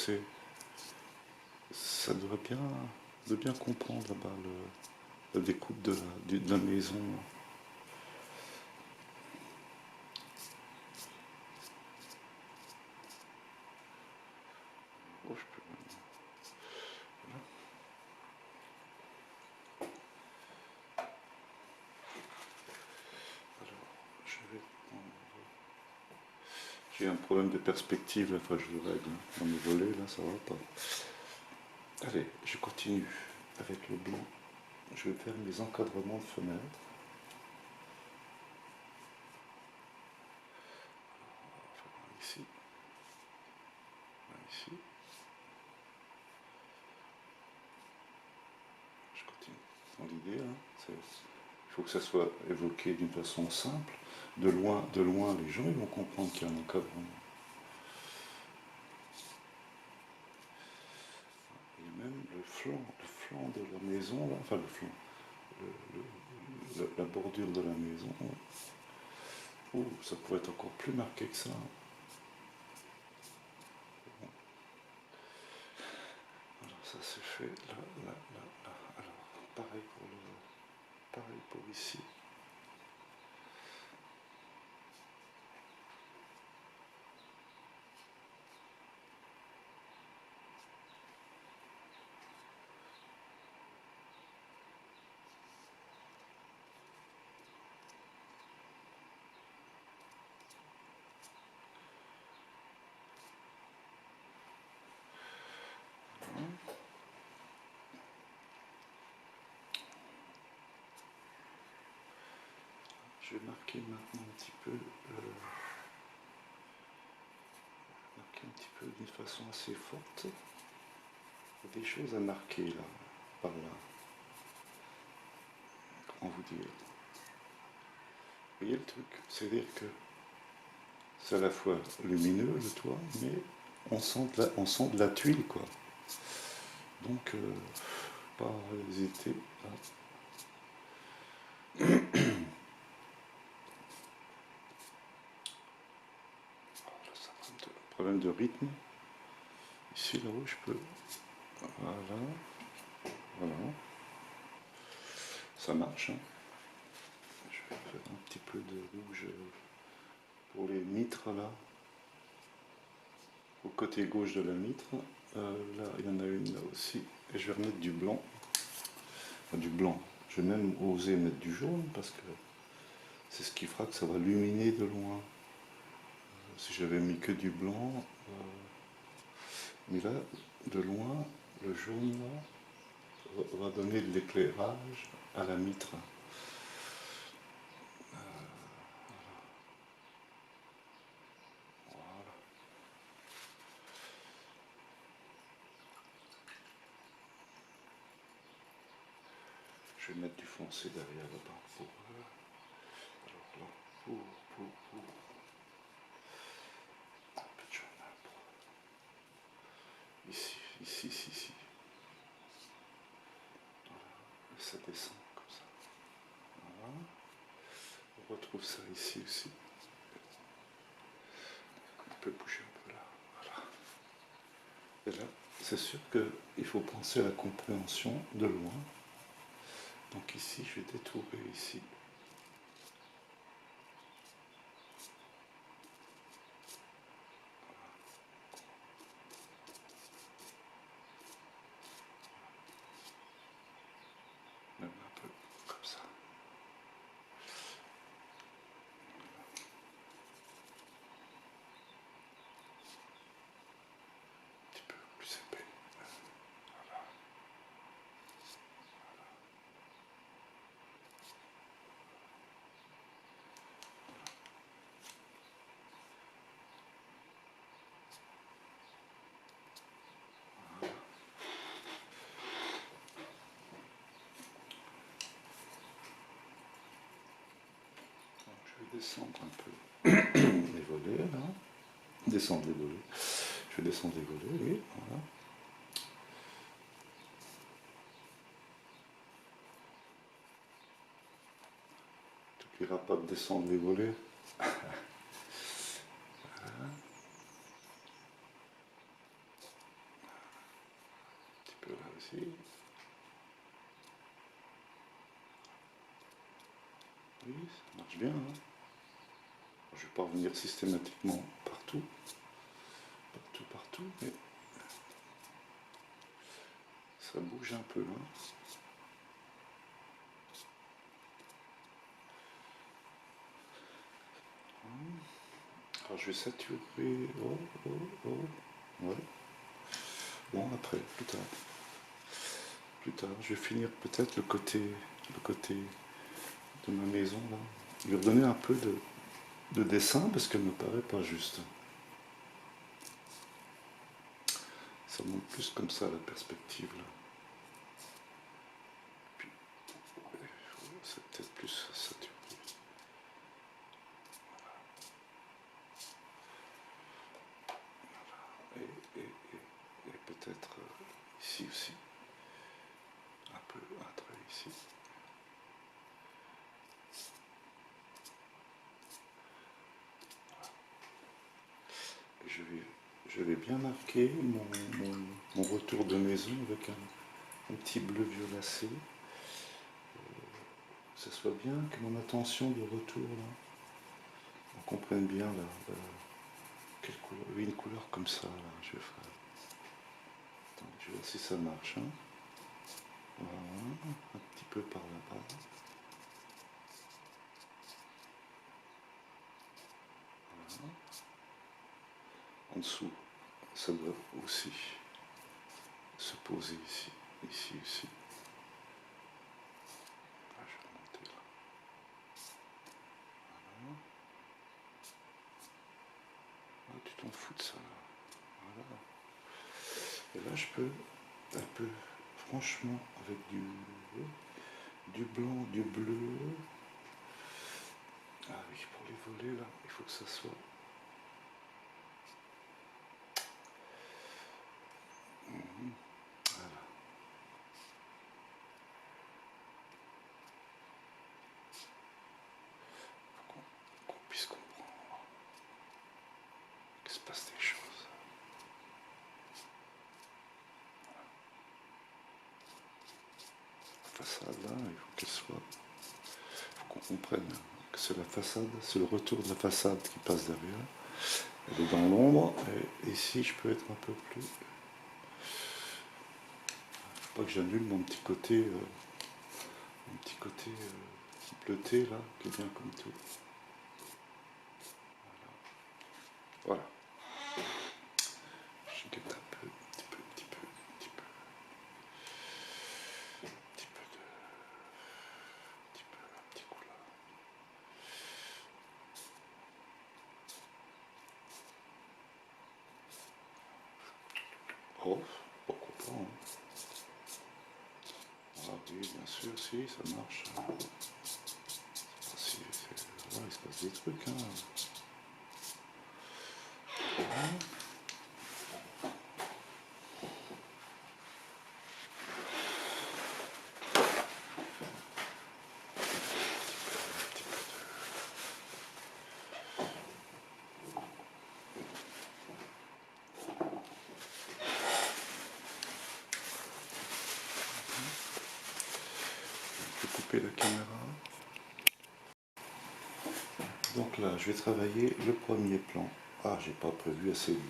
ça doit bien comprendre là-bas la découpe de la maison. Oh, je peux... Voilà. Alors, je vais prendre... J'ai un problème de perspective, là, faut que je le règle. Dans mes volets, là, ça va pas. Allez, je continue avec le blanc. Je vais faire mes encadrements de fenêtres. Ici, ici. Je continue dans l'idée. Hein. Il faut que ça soit évoqué d'une façon simple. De loin, les gens ils vont comprendre qu'il y a un encadrement. Et même le flanc de la maison, là, enfin le flanc, la bordure de la maison. Oh, ça pourrait être encore plus marqué que ça. Alors ça c'est fait là, là, là, là. Alors pareil pour ici. Je vais marquer maintenant un petit peu, d'une façon assez forte. Il y a des choses à marquer là, par là. Comment vous dire? Vous voyez le truc? C'est-à-dire que c'est à la fois lumineux le toit, mais on sent de la tuile quoi. Donc pas hésiter à... Problème de rythme. Ici, là-haut, je peux... Voilà. Voilà. Ça marche. Hein. Je vais faire un petit peu de rouge pour les mitres, là. Au côté gauche de la mitre. Là, il y en a une là aussi. Et je vais remettre du blanc. Enfin, du blanc. Je vais même oser mettre du jaune parce que c'est ce qui fera que ça va luminer de loin. Si j'avais mis que du blanc... mais là, de loin, le jaune là, va donner de l'éclairage à la mitre. Voilà. Je vais mettre du foncé derrière là-bas pour... alors là, pour... un peu de jaunâtre. Ici. Voilà. Et ça descend comme ça. Voilà. On retrouve ça ici aussi. On peut bouger un peu là. Voilà. Et là, c'est sûr qu'il faut penser à la compréhension de loin. Donc ici, je vais détourer ici. Même un peu comme ça. Un petit peu plus épais. Voilà. Donc, je vais descendre un peu les volets là. Descendre les volets. Je vais descendre les volets, oui, voilà. suffira pas de descendre les volets. Voilà. Un petit peu là aussi. Oui, ça marche bien. Hein. Je ne vais pas revenir systématiquement partout, mais ça bouge un peu. Hein. Alors je vais saturer. Oh, oh, oh. Ouais. Bon, après, plus tard. Plus tard, je vais finir peut-être le côté de ma maison là. Lui redonner un peu de dessin parce qu'elle me paraît pas juste. Ça monte plus comme ça la perspective là. Puis, c'est peut-être plus saturé. Et peut-être ici aussi. Un peu un trait ici. Je vais bien marquer mon retour de maison avec un petit bleu violacé. Que ça soit bien, que mon attention de retour là, on comprenne bien là, quelle couleur, oui, une couleur comme ça là, je vais faire. Attends, je vais voir si ça marche. Hein. Voilà, un petit peu par là-bas. Voilà. En dessous, ça doit aussi se poser ici, ici aussi. Ah, je vais remonter là. Voilà. Ah, tu t'en fous de ça là. Voilà. Et là, je peux un peu, franchement, avec du blanc, du bleu. Ah oui, pour les volets là, il faut que ça soit. Voilà. Faut qu'on puisse comprendre qu'il se passe des choses. La façade là, il faut qu'elle soit. Il faut qu'on comprenne que c'est la façade, c'est le retour de la façade qui passe derrière. Elle est dans l'ombre, et ici je peux être un peu plus. Faut pas que j'annule mon petit côté bleuté là, qui est bien comme tout. Voilà. Je guette un peu, un petit peu un petit coup là. Oh, pourquoi pas. Hein. Ah oui, bien sûr, si, ça marche. Si, voilà, il se passe des trucs. Hein. Je vais couper la caméra. Donc là, je vais travailler le premier plan. Ah, j'ai pas prévu assez de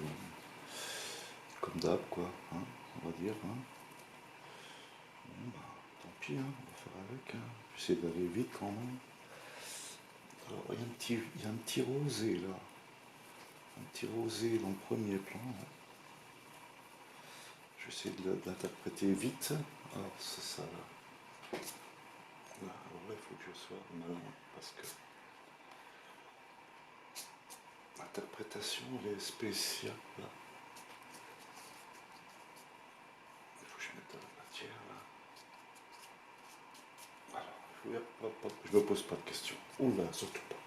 comme d'hab, quoi, hein, on va dire. Hein. Bon, bah, tant pis, hein, on va faire avec. Hein. J'essaie d'aller vite quand même. Alors, il y a un petit rosé là. Un petit rosé dans le premier plan. Là. Je vais essayer de l'interpréter vite. Alors, c'est ça là. Là, alors là, il faut que je sois malin parce que l'interprétation, elle est spéciale là. Il faut que je mette de la matière là. Alors, je me pose pas de questions. Oula, surtout pas.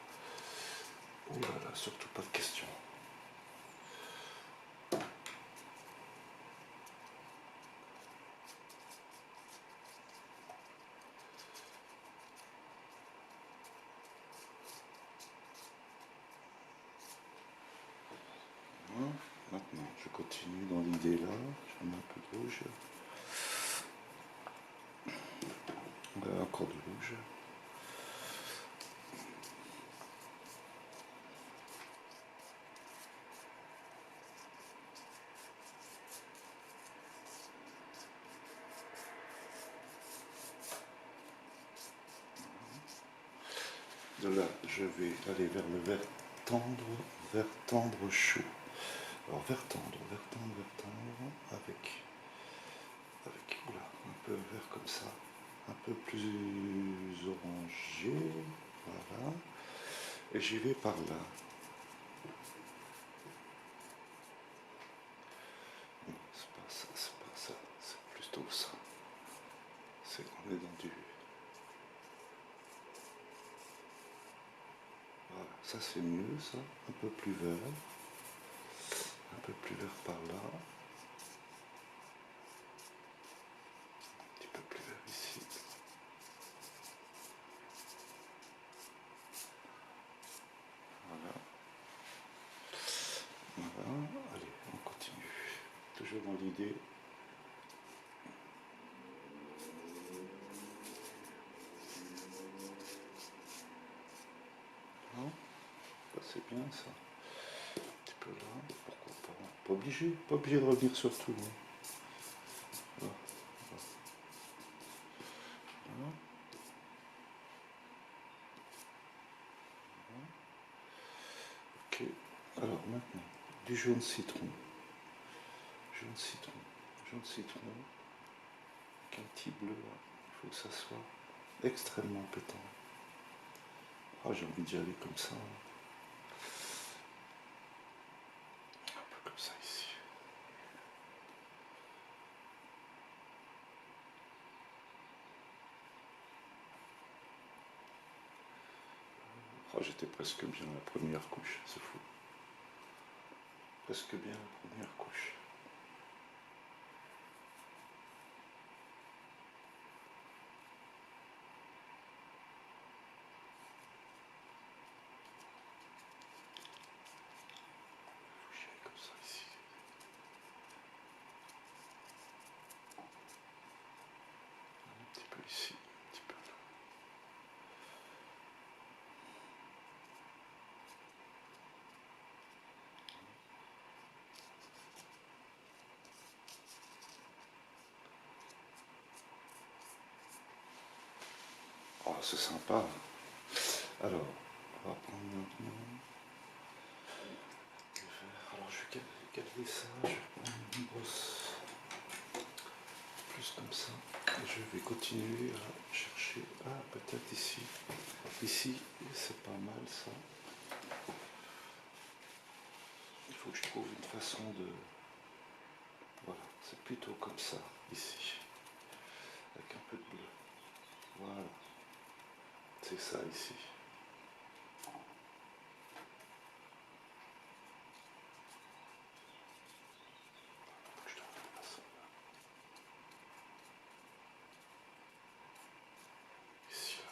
Oula, surtout pas de questions. Hein. Maintenant, je continue dans l'idée là. Je mets un peu de rouge. Encore du rouge. De là, je vais aller vers le vert tendre chaud. Alors vert tendre, avec oula, un peu vert comme ça, un peu plus orangé, voilà. Et j'y vais par là. Non, c'est pas ça, c'est plutôt ça. C'est qu'on est dans du... Voilà, ça c'est mieux, ça, un peu plus vert par là. Un petit peu plus vert ici. Voilà. Voilà. Allez, on continue. Toujours dans l'idée. Non, ça c'est bien ça. Un petit peu là, pourquoi pas. Pas obligé de revenir sur tout. Hein. Voilà. Voilà. Ok. Alors maintenant, du jaune citron. Jaune citron. Jaune citron. Avec un petit bleu là. Il faut que ça soit extrêmement pétant. Ah, j'ai envie d'y aller comme ça. Un peu comme ça ici. Oh, j'étais presque bien la première couche, c'est fou. Presque bien la première couche. J'y vais comme ça ici. Un petit peu ici, un petit peu là. Oh, c'est sympa. Alors, on va prendre maintenant. Alors, je vais garder ça. Je vais prendre une brosse plus comme ça. Et je vais continuer à chercher. Ah, peut-être ici. Ici, c'est pas mal ça. Il faut que je trouve une façon de... Voilà, c'est plutôt comme ça, ici. Avec un peu de bleu. Voilà. C'est ça ici. Je te repasse ça là. Ici là.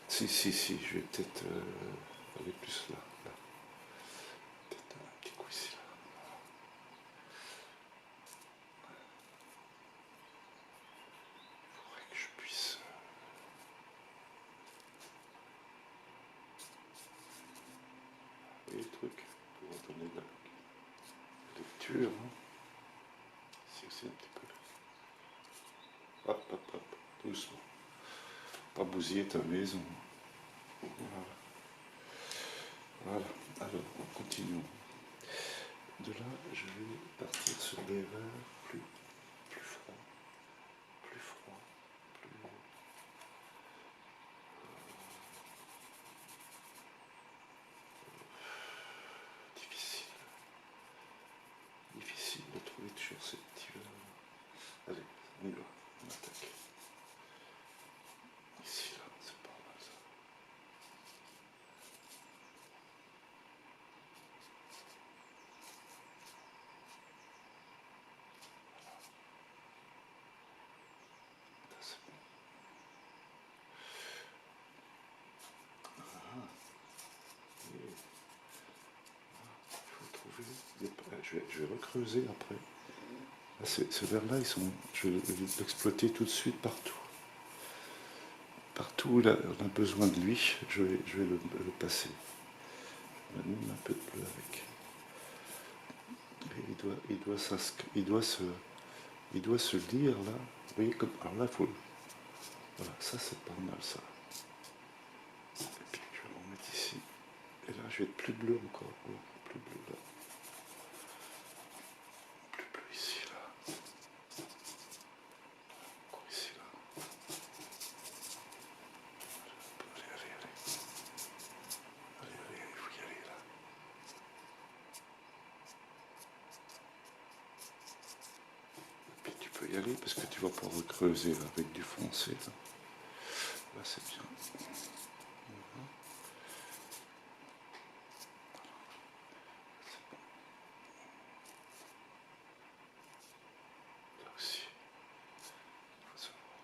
Si, je vais peut-être aller plus là. Peut-être un petit coup ici là. Il faudrait que je puisse. Vous voyez le truc pour donner de la lecture. Hein. Ici aussi un petit peu. Hop, doucement. Pas bousiller ta maison. Voilà. Voilà. Alors, continuons. De là, je vais partir sur des verres plus froids, plus difficile de trouver toujours ces petits verres. Allez, on y va, on attaque. Ici, là, c'est pas mal ça. recreuser après. Là, ces vers-là, je vais l'exploiter tout de suite partout. Partout où on a besoin de lui, je vais le passer. Je vais mettre un peu de bleu avec. Et il doit se lire là. Vous voyez comme. Alors là, il faut. Voilà, ça c'est pas mal ça. Et puis je vais le remettre ici. Et là, je vais être plus bleu encore. Oh, plus bleu là. Plus bleu ici là. Encore ici là. Allez, allez, allez. Allez, allez, il faut y aller là. Et puis tu peux y aller parce que tu vas pouvoir recreuser là, avec du foncé là. Là c'est bien. Voilà. Là aussi. Faut savoir.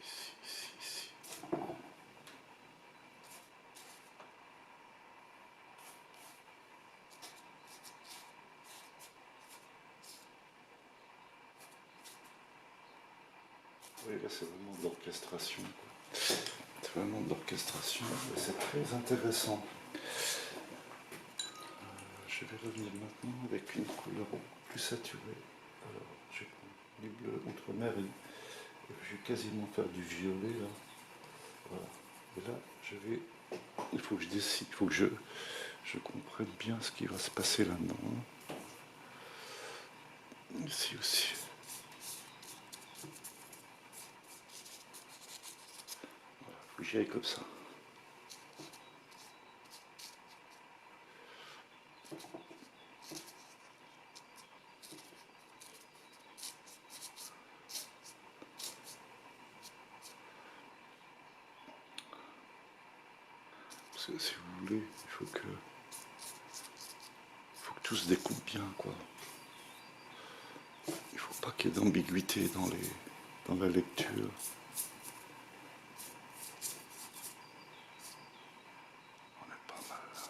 Ici, ici, ici. Oui, là c'est vraiment de l'orchestration. C'est vraiment de l'orchestration et c'est très intéressant. Je vais revenir maintenant avec une couleur plus saturée. Alors, je vais prendre du bleu outre-mer et je vais quasiment faire du violet là. Voilà. Et là, il faut que je décide, il faut que je comprenne bien ce qui va se passer là-dedans. Ici aussi. Voilà, il faut que j'y aille comme ça. Parce que si vous voulez, il faut que tout se découpe bien, quoi. Il ne faut pas qu'il y ait d'ambiguïté dans la lecture. On est pas mal là.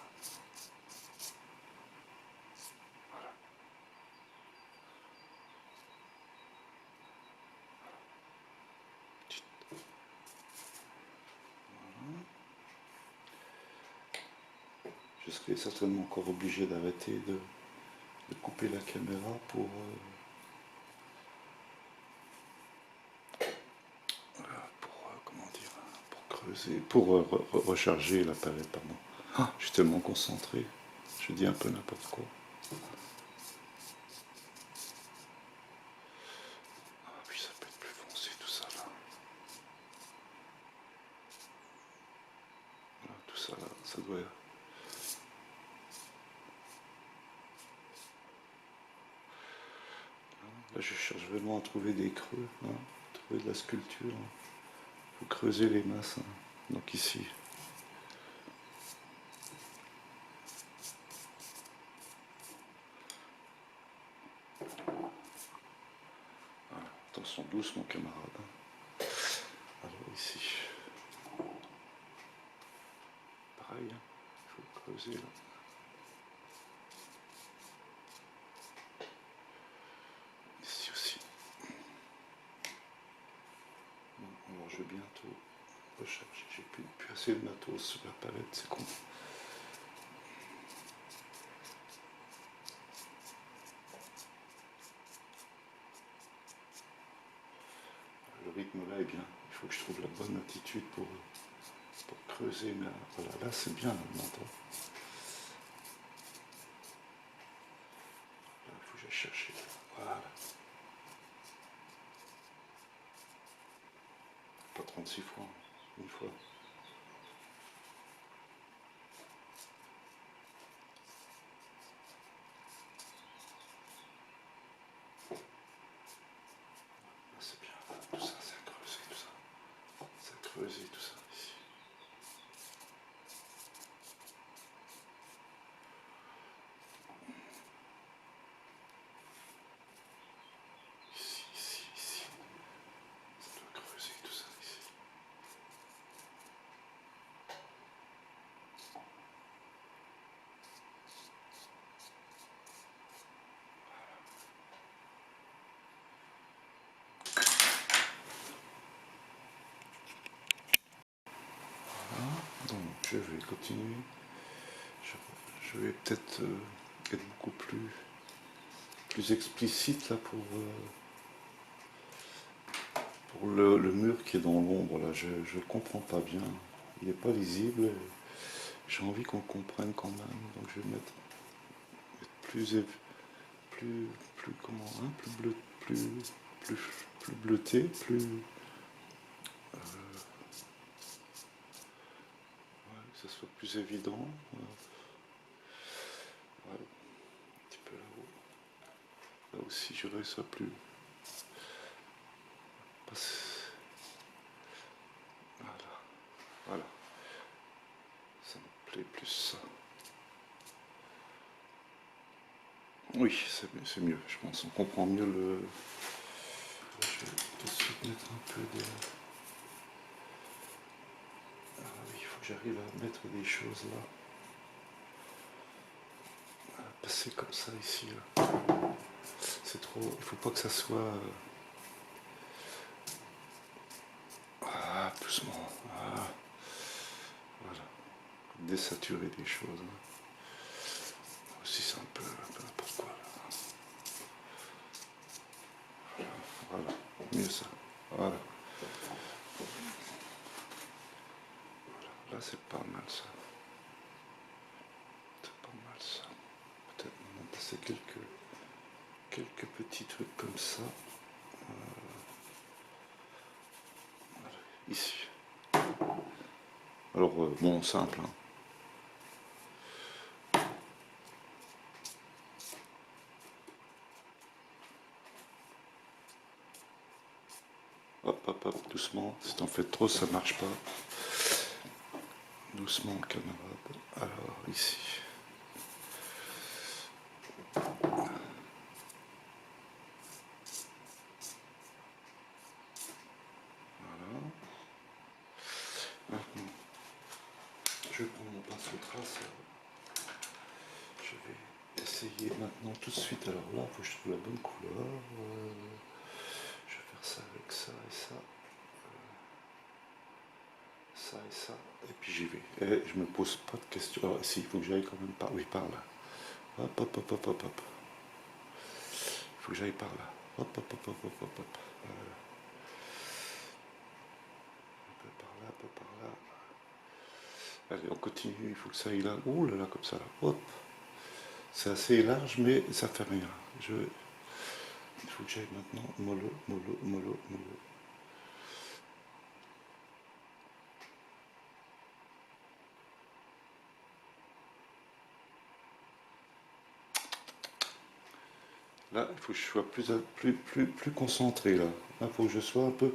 Voilà. Voilà. Je serai certainement encore obligé d'arrêter de couper la caméra pour comment dire, pour creuser, pour recharger la palette, pardon. Ah, je suis tellement concentré, je dis un peu n'importe quoi. Ah, puis ça peut être plus foncé tout ça là. Voilà, tout ça là, ça doit être. Là, je cherche vraiment à trouver des creux, hein, trouver de la sculpture. Il faut creuser les masses. Hein. Donc ici. Voilà. Attention, douce mon camarade. Hein. Alors ici. Pareil, hein. Il faut creuser là. Ici aussi. Bon, alors je vais bientôt recharger. J'ai plus assez de matos sur la palette, c'est con. Le rythme là est bien. Il faut que je trouve la bonne attitude pour creuser. Mais voilà, là c'est bien là maintenant. Là, il faut que j'aille chercher. Voilà. Pas 36 fois, une fois. Là c'est bien. Tout ça, c'est creusé, tout ça. C'est creusé, tout ça ici. Ici, ici, ici. Ça doit creuser tout ça ici. je vais continuer. Je vais peut-être être beaucoup plus explicite là pour le mur qui est dans l'ombre. Là, je ne comprends pas bien. Il n'est pas lisible. J'ai envie qu'on comprenne quand même. Donc je vais mettre plus comment, hein, plus, plus bleuté, que ce soit plus évident. Ouais, un petit peu là-haut. Là aussi, je voudrais que ce soit plus. Voilà, voilà. Ça me plaît plus ça. Oui, c'est mieux, je pense. On comprend mieux le. Je vais tout de suite mettre un peu de. Ah oui, il faut que j'arrive à mettre des choses là. À passer comme ça ici. Là. C'est trop. Il faut pas que ça soit. Ah, doucement. Ah, voilà. Désaturer des choses. Aussi, c'est un peu n'importe quoi. Là. Voilà, mieux ça. Voilà. Là, c'est pas mal ça. C'est pas mal ça. Peut-être maintenant passer quelques petits trucs comme ça. Voilà, ici. Alors, bon, simple. Hein. Hop, hop, hop, doucement. Si t'en fais trop, ça marche pas. Doucement, camarade. Alors, ici. Je vais prendre mon pinceau trace. Je vais essayer maintenant tout de suite. Alors là, il faut que je trouve la bonne couleur. Je vais faire ça avec ça et ça. Ça et ça. Et puis j'y vais. Et je me pose pas de questions. Alors, si, il faut que j'aille quand même par. Oui, par là. Hop, hop, hop, hop, hop, hop. Il faut que j'aille par là. Hop, hop, hop, hop, hop, hop, hop. Un peu par là, un peu par là. Allez, on continue, il faut que ça aille là. Ouh là là, comme ça là. Hop. C'est assez large, mais ça fait rien. Il faut que j'aille maintenant. Mollo, mollo, mollo, mollo. Là, il faut que je sois plus concentré là. Il faut que je sois un peu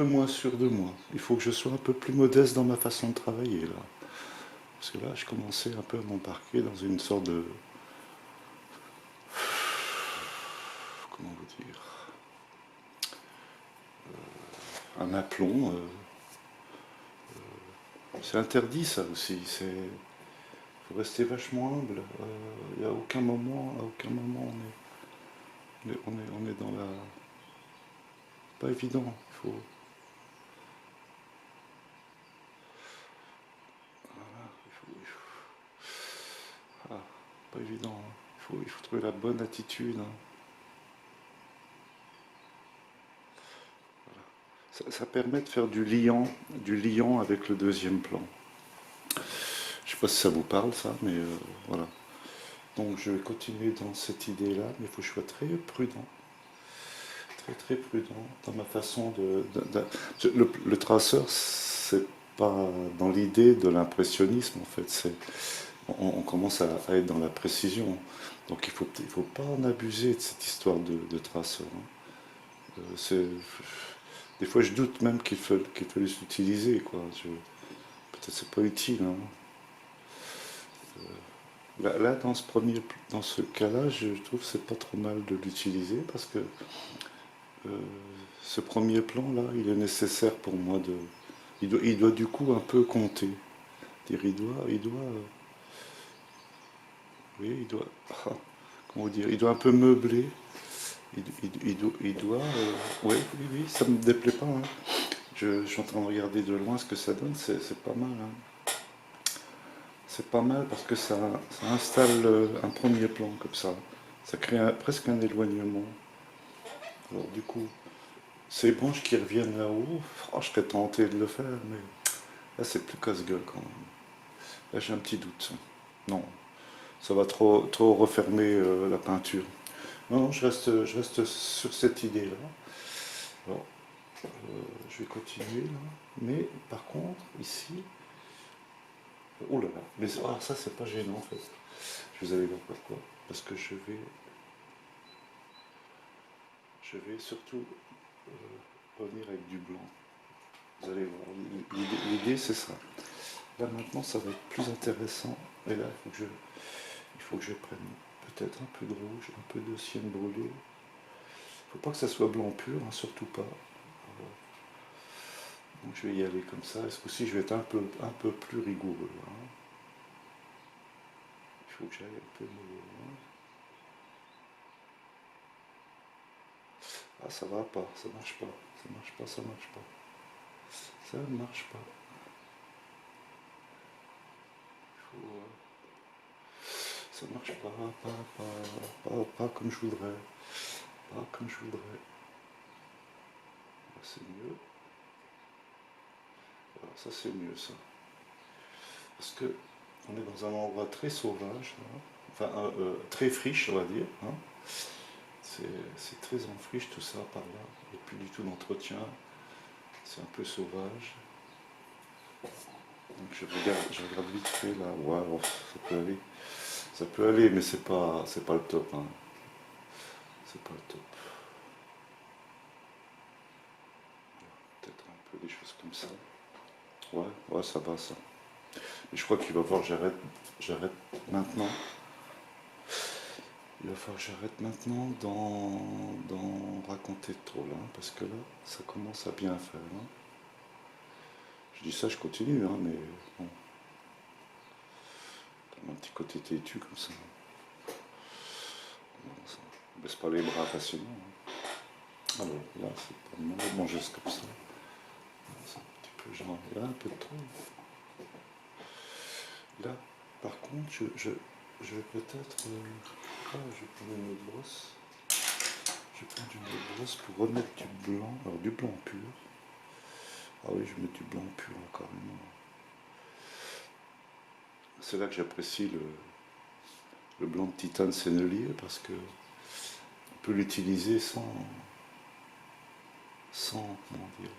moins sûr de moi. Il faut que je sois un peu plus modeste dans ma façon de travailler là. Parce que là, je commençais un peu à m'embarquer dans une sorte de... Comment vous dire? Un aplomb. C'est interdit ça aussi. Il faut rester vachement humble. Il n'y a aucun moment, on est dans la... Pas évident. Il faut... Ah, pas évident. Hein. Il faut trouver la bonne attitude. Hein. Ça permet de faire du liant avec le deuxième plan. Je ne sais pas si ça vous parle ça, mais voilà. Donc je vais continuer dans cette idée-là, mais il faut que je sois très prudent. Très prudent dans ma façon le traceur, c'est pas dans l'idée de l'impressionnisme en fait. On commence à être dans la précision. Donc il faut pas en abuser de cette histoire de traceur. Hein. Des fois je doute même qu'il fallait l'utiliser. Peut-être c'est pas utile. Hein. Là, dans ce cas-là, je trouve que c'est pas trop mal de l'utiliser parce que euh, ce premier plan-là, il est nécessaire pour moi de. Il doit du coup un peu compter. Oui, comment dire, il doit un peu meubler. Oui, oui, ça me déplaît pas. Hein. Je suis en train de regarder de loin ce que ça donne, c'est pas mal. Hein. C'est pas mal parce que ça installe un premier plan comme ça. Ça crée presque un éloignement. Alors du coup, ces branches qui reviennent là-haut, oh, je serais tenté de le faire, mais là c'est plus casse-gueule quand même. Là j'ai un petit doute. Non, ça va trop refermer la peinture. Non, non, je reste sur cette idée-là. Alors, je vais continuer là. Mais par contre, ici, oh là là, mais ça c'est pas gênant en fait. Je vous allez voir pourquoi. Parce que je vais surtout revenir avec du blanc. Vous allez voir, l'idée c'est ça. Là maintenant ça va être plus intéressant. Et là il faut que je prenne peut-être un peu de rouge, un peu de sienne brûlée. Il ne faut pas que ça soit blanc pur, hein, surtout pas. Donc je vais y aller comme ça. Est-ce que si je vais être un peu plus rigoureux. Hein. Il faut que j'aille un peu mollo. Ah ça va pas, ça marche pas. Ça marche pas, ça marche pas. Ça ne marche pas. Ça marche pas comme je voudrais. Pas comme je voudrais. C'est mieux. Voilà, ça c'est mieux ça. Parce que on est dans un endroit très sauvage, là. Enfin très friche on va dire. Hein. C'est très en friche tout ça par là. Il n'y a plus du tout d'entretien. C'est un peu sauvage. Donc je regarde vite fait là. Waouh, ça peut aller. Ça peut aller, mais c'est pas le top. Hein. C'est pas le top. Peut-être un peu des choses comme ça. Ouais, ça va ça. Et je crois qu'il va falloir que j'arrête maintenant. Il va falloir que j'arrête maintenant d'en raconter trop là, parce que là, ça commence à bien faire. Hein. Je dis ça, je continue, hein, mais bon. Un petit côté têtu comme ça. On baisse pas les bras facilement. Hein. Alors là, c'est pas mal de manger comme ça. C'est un petit peu genre, il y a un peu de trop. Là, par contre, je vais peut-être. Je vais prendre une autre brosse. Je vais prendre une autre brosse pour remettre du blanc. Alors du blanc pur. Ah oui, je vais mettre du blanc pur là, carrément. C'est là que j'apprécie le blanc de titane sennelier parce que on peut l'utiliser comment dire,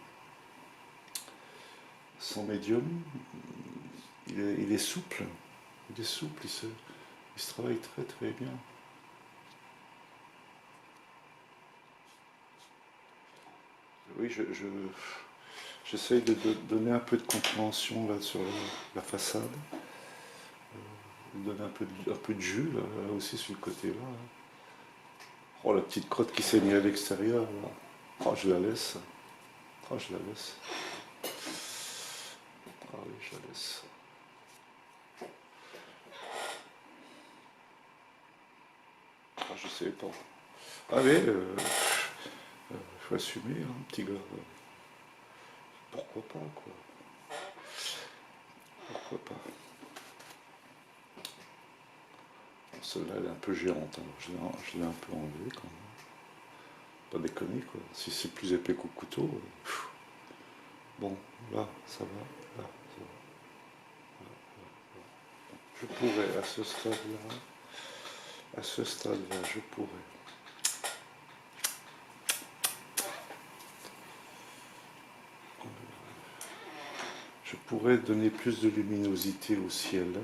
sans médium. Il est souple. Il est souple, il se travaille très très bien. Oui, j'essaye de donner un peu de compréhension là sur la façade. Donner un peu de jus là aussi sur le côté là. Oh la petite crotte qui saignait à l'extérieur là. Oh je la laisse. Oh je la laisse. Ah oui je la laisse. Ah je sais pas. Allez, faut assumer hein, petit gars. Pourquoi pas quoi. Pourquoi pas. Celle-là elle est un peu géante, alors je l'ai un peu enlevée quand même. Pas déconner quoi. Si c'est plus épais qu'au couteau. Bon, là, ça va. Là, ça va. Je pourrais, à ce stade-là, je pourrais donner plus de luminosité au ciel.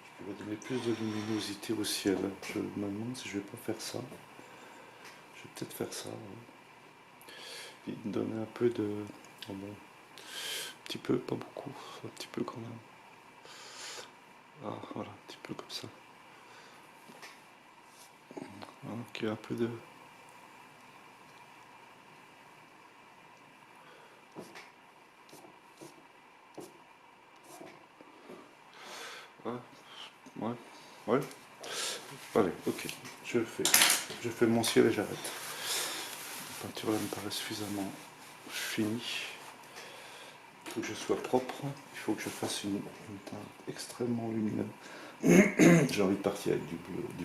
Je pourrais donner plus de luminosité au ciel. Je me demande si je vais pas faire ça. Je vais peut-être faire ça. Ouais. Puis donner un peu de... Oh bon, un petit peu, pas beaucoup, un petit peu quand même. Ah, voilà, un petit peu comme ça. Ok, un peu de... Ouais, ouais, ouais. Allez, ok, je fais mon ciel et j'arrête. La peinture là me paraît suffisamment fini. Il faut que je sois propre, il faut que je fasse une teinte extrêmement lumineuse. J'ai envie de partir avec du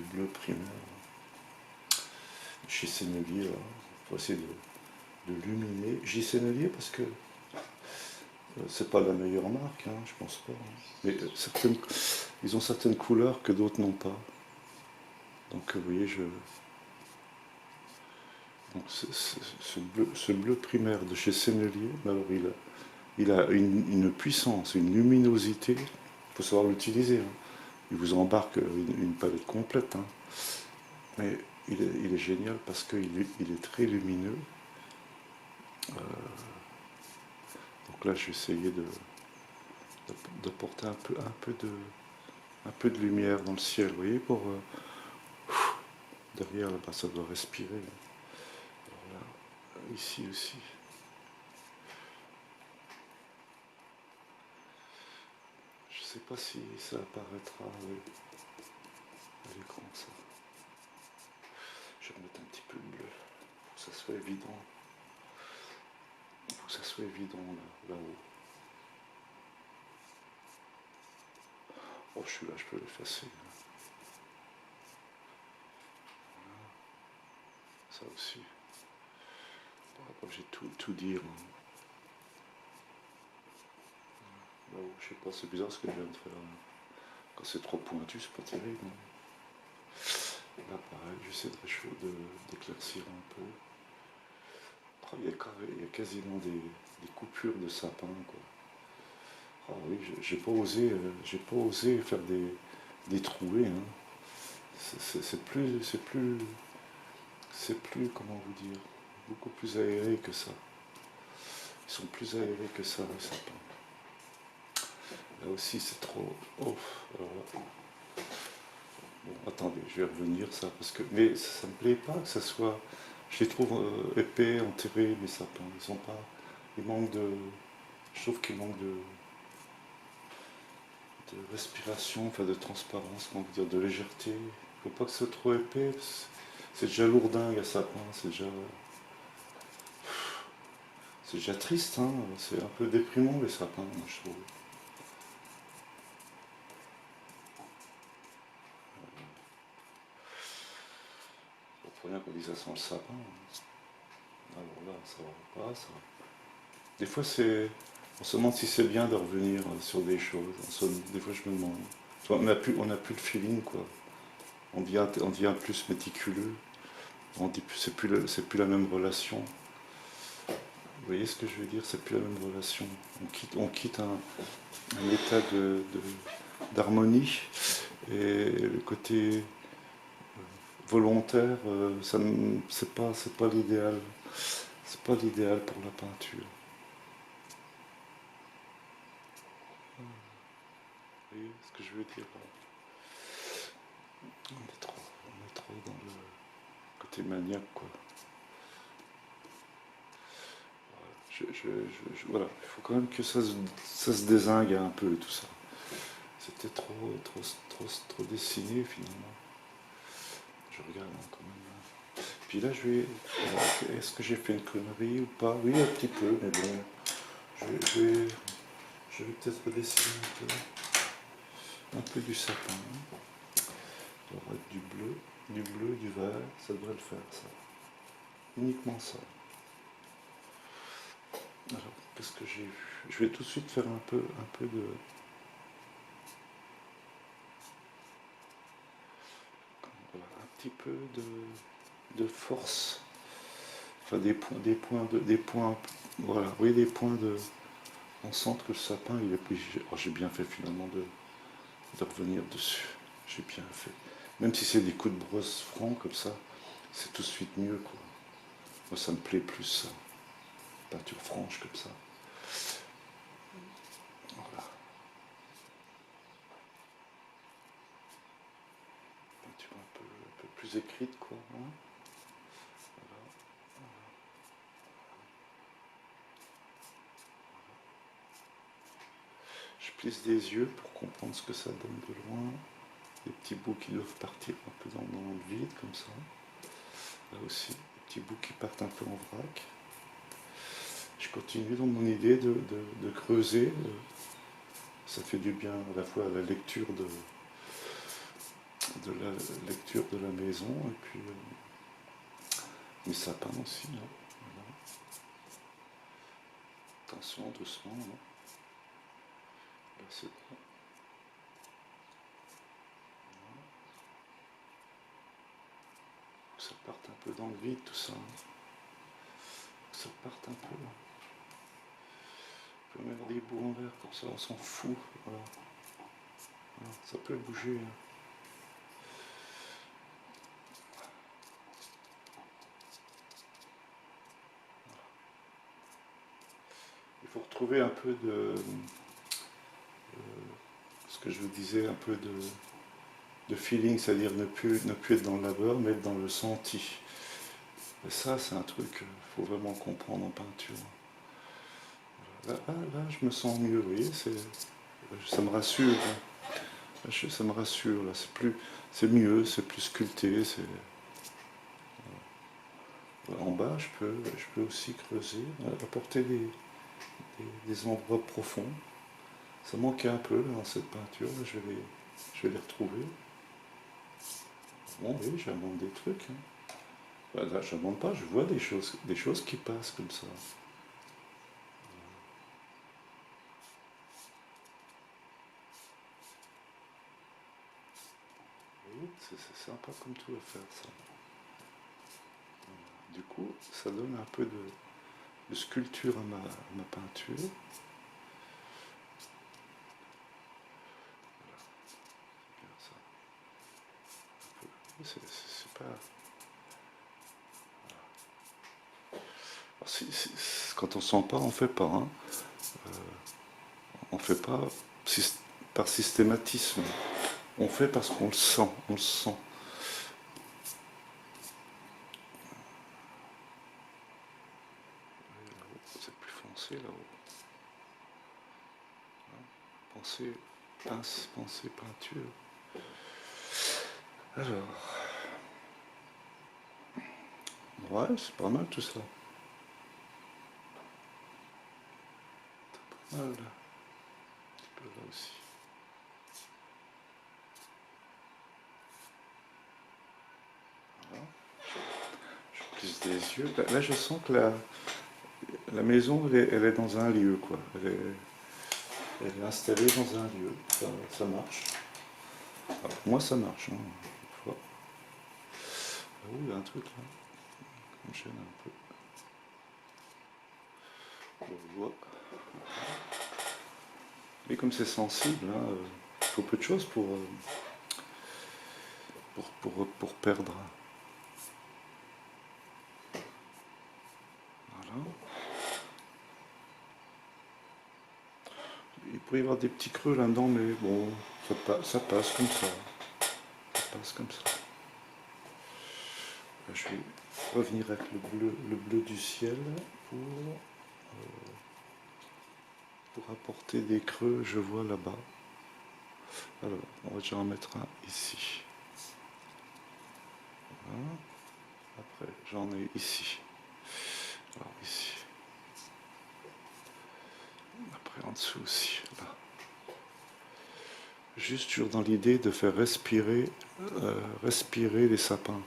bleu primaire. Chez Sennelier, pour essayer de luminer. J'ai Sennelier parce que c'est pas la meilleure marque, je pense pas. Mais ils ont certaines couleurs que d'autres n'ont pas. Donc vous voyez, donc, ce bleu primaire de chez Sennelier, alors il a une puissance, une luminosité, il faut savoir l'utiliser. Il vous embarque une palette complète. Mais il est génial parce qu'il est très lumineux. Donc là, j'ai essayé d'apporter un peu de lumière dans le ciel, vous voyez, pour derrière là-bas, ça doit respirer. Alors là, ici aussi. Je ne sais pas si ça apparaîtra à l'écran, ça. Je vais remettre un petit peu de bleu pour que ça soit évident. Pour que ça soit évident là-haut. Oh, je suis là, je peux l'effacer. Ça aussi. J'ai tout dire. Là-haut, je sais pas, c'est bizarre ce que je viens de faire. Quand c'est trop pointu, c'est pas terrible. Là, pareil, j'essaie d'éclaircir un peu. Oh, il y a quasiment des coupures de sapin, quoi. Ah oui, j'ai pas osé faire des trouées. C'est plus, comment vous dire, beaucoup plus aéré que ça. Ils sont plus aérés que ça, les sapins. Là aussi, c'est trop. Oh, alors là. Bon, attendez, je vais revenir ça parce que. Mais ça me plaît pas que ça soit. Je les trouve épais, enterrés, les sapins. Ils sont pas. Ils manquent de. Je trouve qu'ils manquent de respiration, enfin de transparence, comment dire, de légèreté. Il faut pas que ce soit trop épais. C'est déjà lourdingue à sapin, c'est déjà triste, c'est un peu déprimant les sapins, je trouve. Faut rien qu'on dise ça sans le sapin. Alors là, ça va pas, ça. Des fois, on se demande si c'est bien de revenir sur des choses. Des fois, je me demande. On n'a plus le feeling, quoi. On devient plus méticuleux. C'est plus la même relation. Vous voyez ce que je veux dire? C'est plus la même relation. On quitte un état d'harmonie et le côté volontaire, c'est pas l'idéal. C'est pas l'idéal pour la peinture. Vous voyez ce que je veux dire? On est trop dans le côté maniaque, quoi. Voilà, il faut quand même que ça se dézingue un peu tout ça. C'était trop dessiné finalement. Je regarde quand même. Puis là, est-ce que j'ai fait une connerie ou pas? Oui, un petit peu, mais bon. Je vais peut-être redessiner un peu du sapin. Il y aura du bleu, du vert, ça devrait le faire, ça. Uniquement ça. Alors, qu'est-ce que j'ai vu? Je vais tout de suite faire un peu de. Voilà, un petit peu de force. Enfin, des points. Voilà, oui, des points de. On sent que le sapin, il est plus. Oh, j'ai bien fait finalement de revenir dessus. J'ai bien fait. Même si c'est des coups de brosse francs comme ça, c'est tout de suite mieux, quoi. Moi, ça me plaît plus, ça. Peinture franche comme ça. Voilà. Peinture un peu plus écrite, quoi. Voilà. Je plisse des yeux pour comprendre ce que ça donne de loin. Des petits bouts qui doivent partir un peu dans le vide, comme ça. Là aussi, des petits bouts qui partent un peu en vrac. continue dans mon idée de creuser. Ça fait du bien à la fois à la lecture de la maison et puis mes sapins aussi. Là. Voilà. Attention, doucement. Là, là c'est bon. Faut que ça parte un peu dans le vide tout ça. Faut que ça parte un peu. Là. Je peux mettre des bouts en l'air comme ça, on s'en fout. Voilà. Voilà. Ça peut bouger. Hein. Il faut retrouver un peu ce que je vous disais, un peu de feeling, c'est-à-dire ne plus être dans le labeur, mais être dans le senti. Et ça, c'est un truc qu'il faut vraiment comprendre en peinture. Là, je me sens mieux, vous voyez, ça me rassure. Hein. Ça me rassure, là, c'est mieux, c'est plus sculpté. En bas, je peux aussi creuser, apporter des endroits profonds. Ça manquait un peu là, dans cette peinture, là, je vais les retrouver. Bon, oui, j'invente des trucs. Hein. Ben, là, je n'invente pas, je vois des choses qui passent comme ça. Oui, c'est sympa comme tout à faire ça. Du coup, ça donne un peu de sculpture à ma peinture. C'est pas. Quand on sent pas, on fait pas. Hein. On fait pas par systématisme. On fait parce qu'on le sent. On le sent. C'est plus foncé là-haut. Pensée, pince, pensée, peinture. Alors. Ouais, c'est pas mal tout ça. Pas mal là. Un petit peu là aussi. Voilà. Je plisse des yeux. Là, je sens que la maison, elle est dans un lieu, quoi. Elle est installée dans un lieu. Ça marche. Alors, pour moi, ça marche. Hein, ah oui, il y a un truc là. On gêne un peu. On voit. Mais comme c'est sensible, hein, il faut peu de choses pour perdre. Voilà. Il pourrait y avoir des petits creux là-dedans, mais bon, ça passe comme ça. Ça passe comme ça. Là, je vais revenir avec le bleu du ciel pour apporter des creux, je vois là-bas. Alors, on va déjà en mettre un ici. Voilà. Après, j'en ai ici. Alors, ici. Après, en dessous aussi, là. Juste toujours dans l'idée de faire respirer les sapins.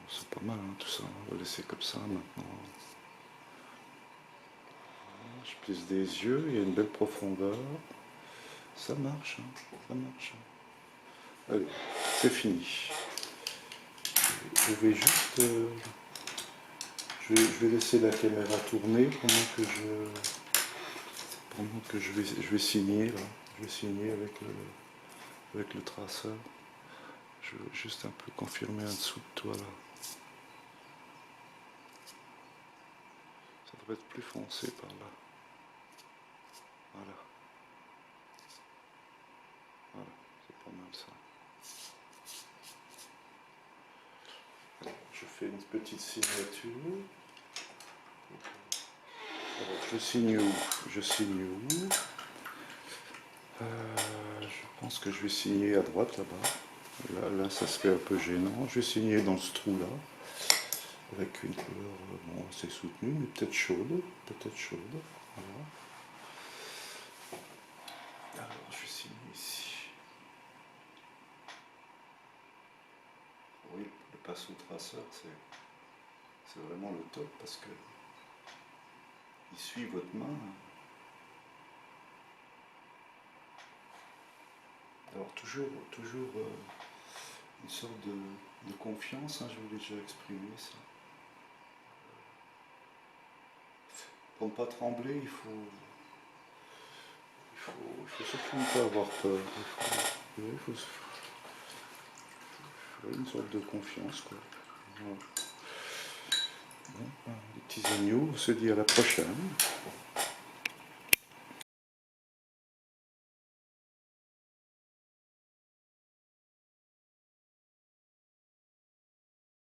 C'est pas mal hein, tout ça, on va laisser comme ça maintenant. Je plisse des yeux, il y a une belle profondeur. Ça marche, hein, ça marche. Allez, c'est fini. Je vais juste... je vais laisser la caméra tourner pendant que je vais signer là. Je vais signer avec le traceur. Je veux juste un peu confirmer en dessous de toi là. Ça devrait être plus foncé par là. Voilà. Voilà, c'est pas mal ça. Je fais une petite signature. Alors, je signe où? Je signe où? Je pense que je vais signer à droite là-bas. Là, ça se fait un peu gênant. Je vais signer dans ce trou-là. avec une couleur bon, assez soutenue, mais peut-être chaude, peut-être chaude. Voilà. Alors je vais signer ici. Oui, le pinceau traceur, c'est vraiment le top parce que il suit votre main. Alors toujours une sorte de confiance, hein, je vous l'ai déjà exprimé ça. Pour ne pas trembler, il faut surtout ne pas avoir peur. Il faut une sorte de confiance, quoi. Voilà. Bon, les petits agneaux, on se dit à la prochaine.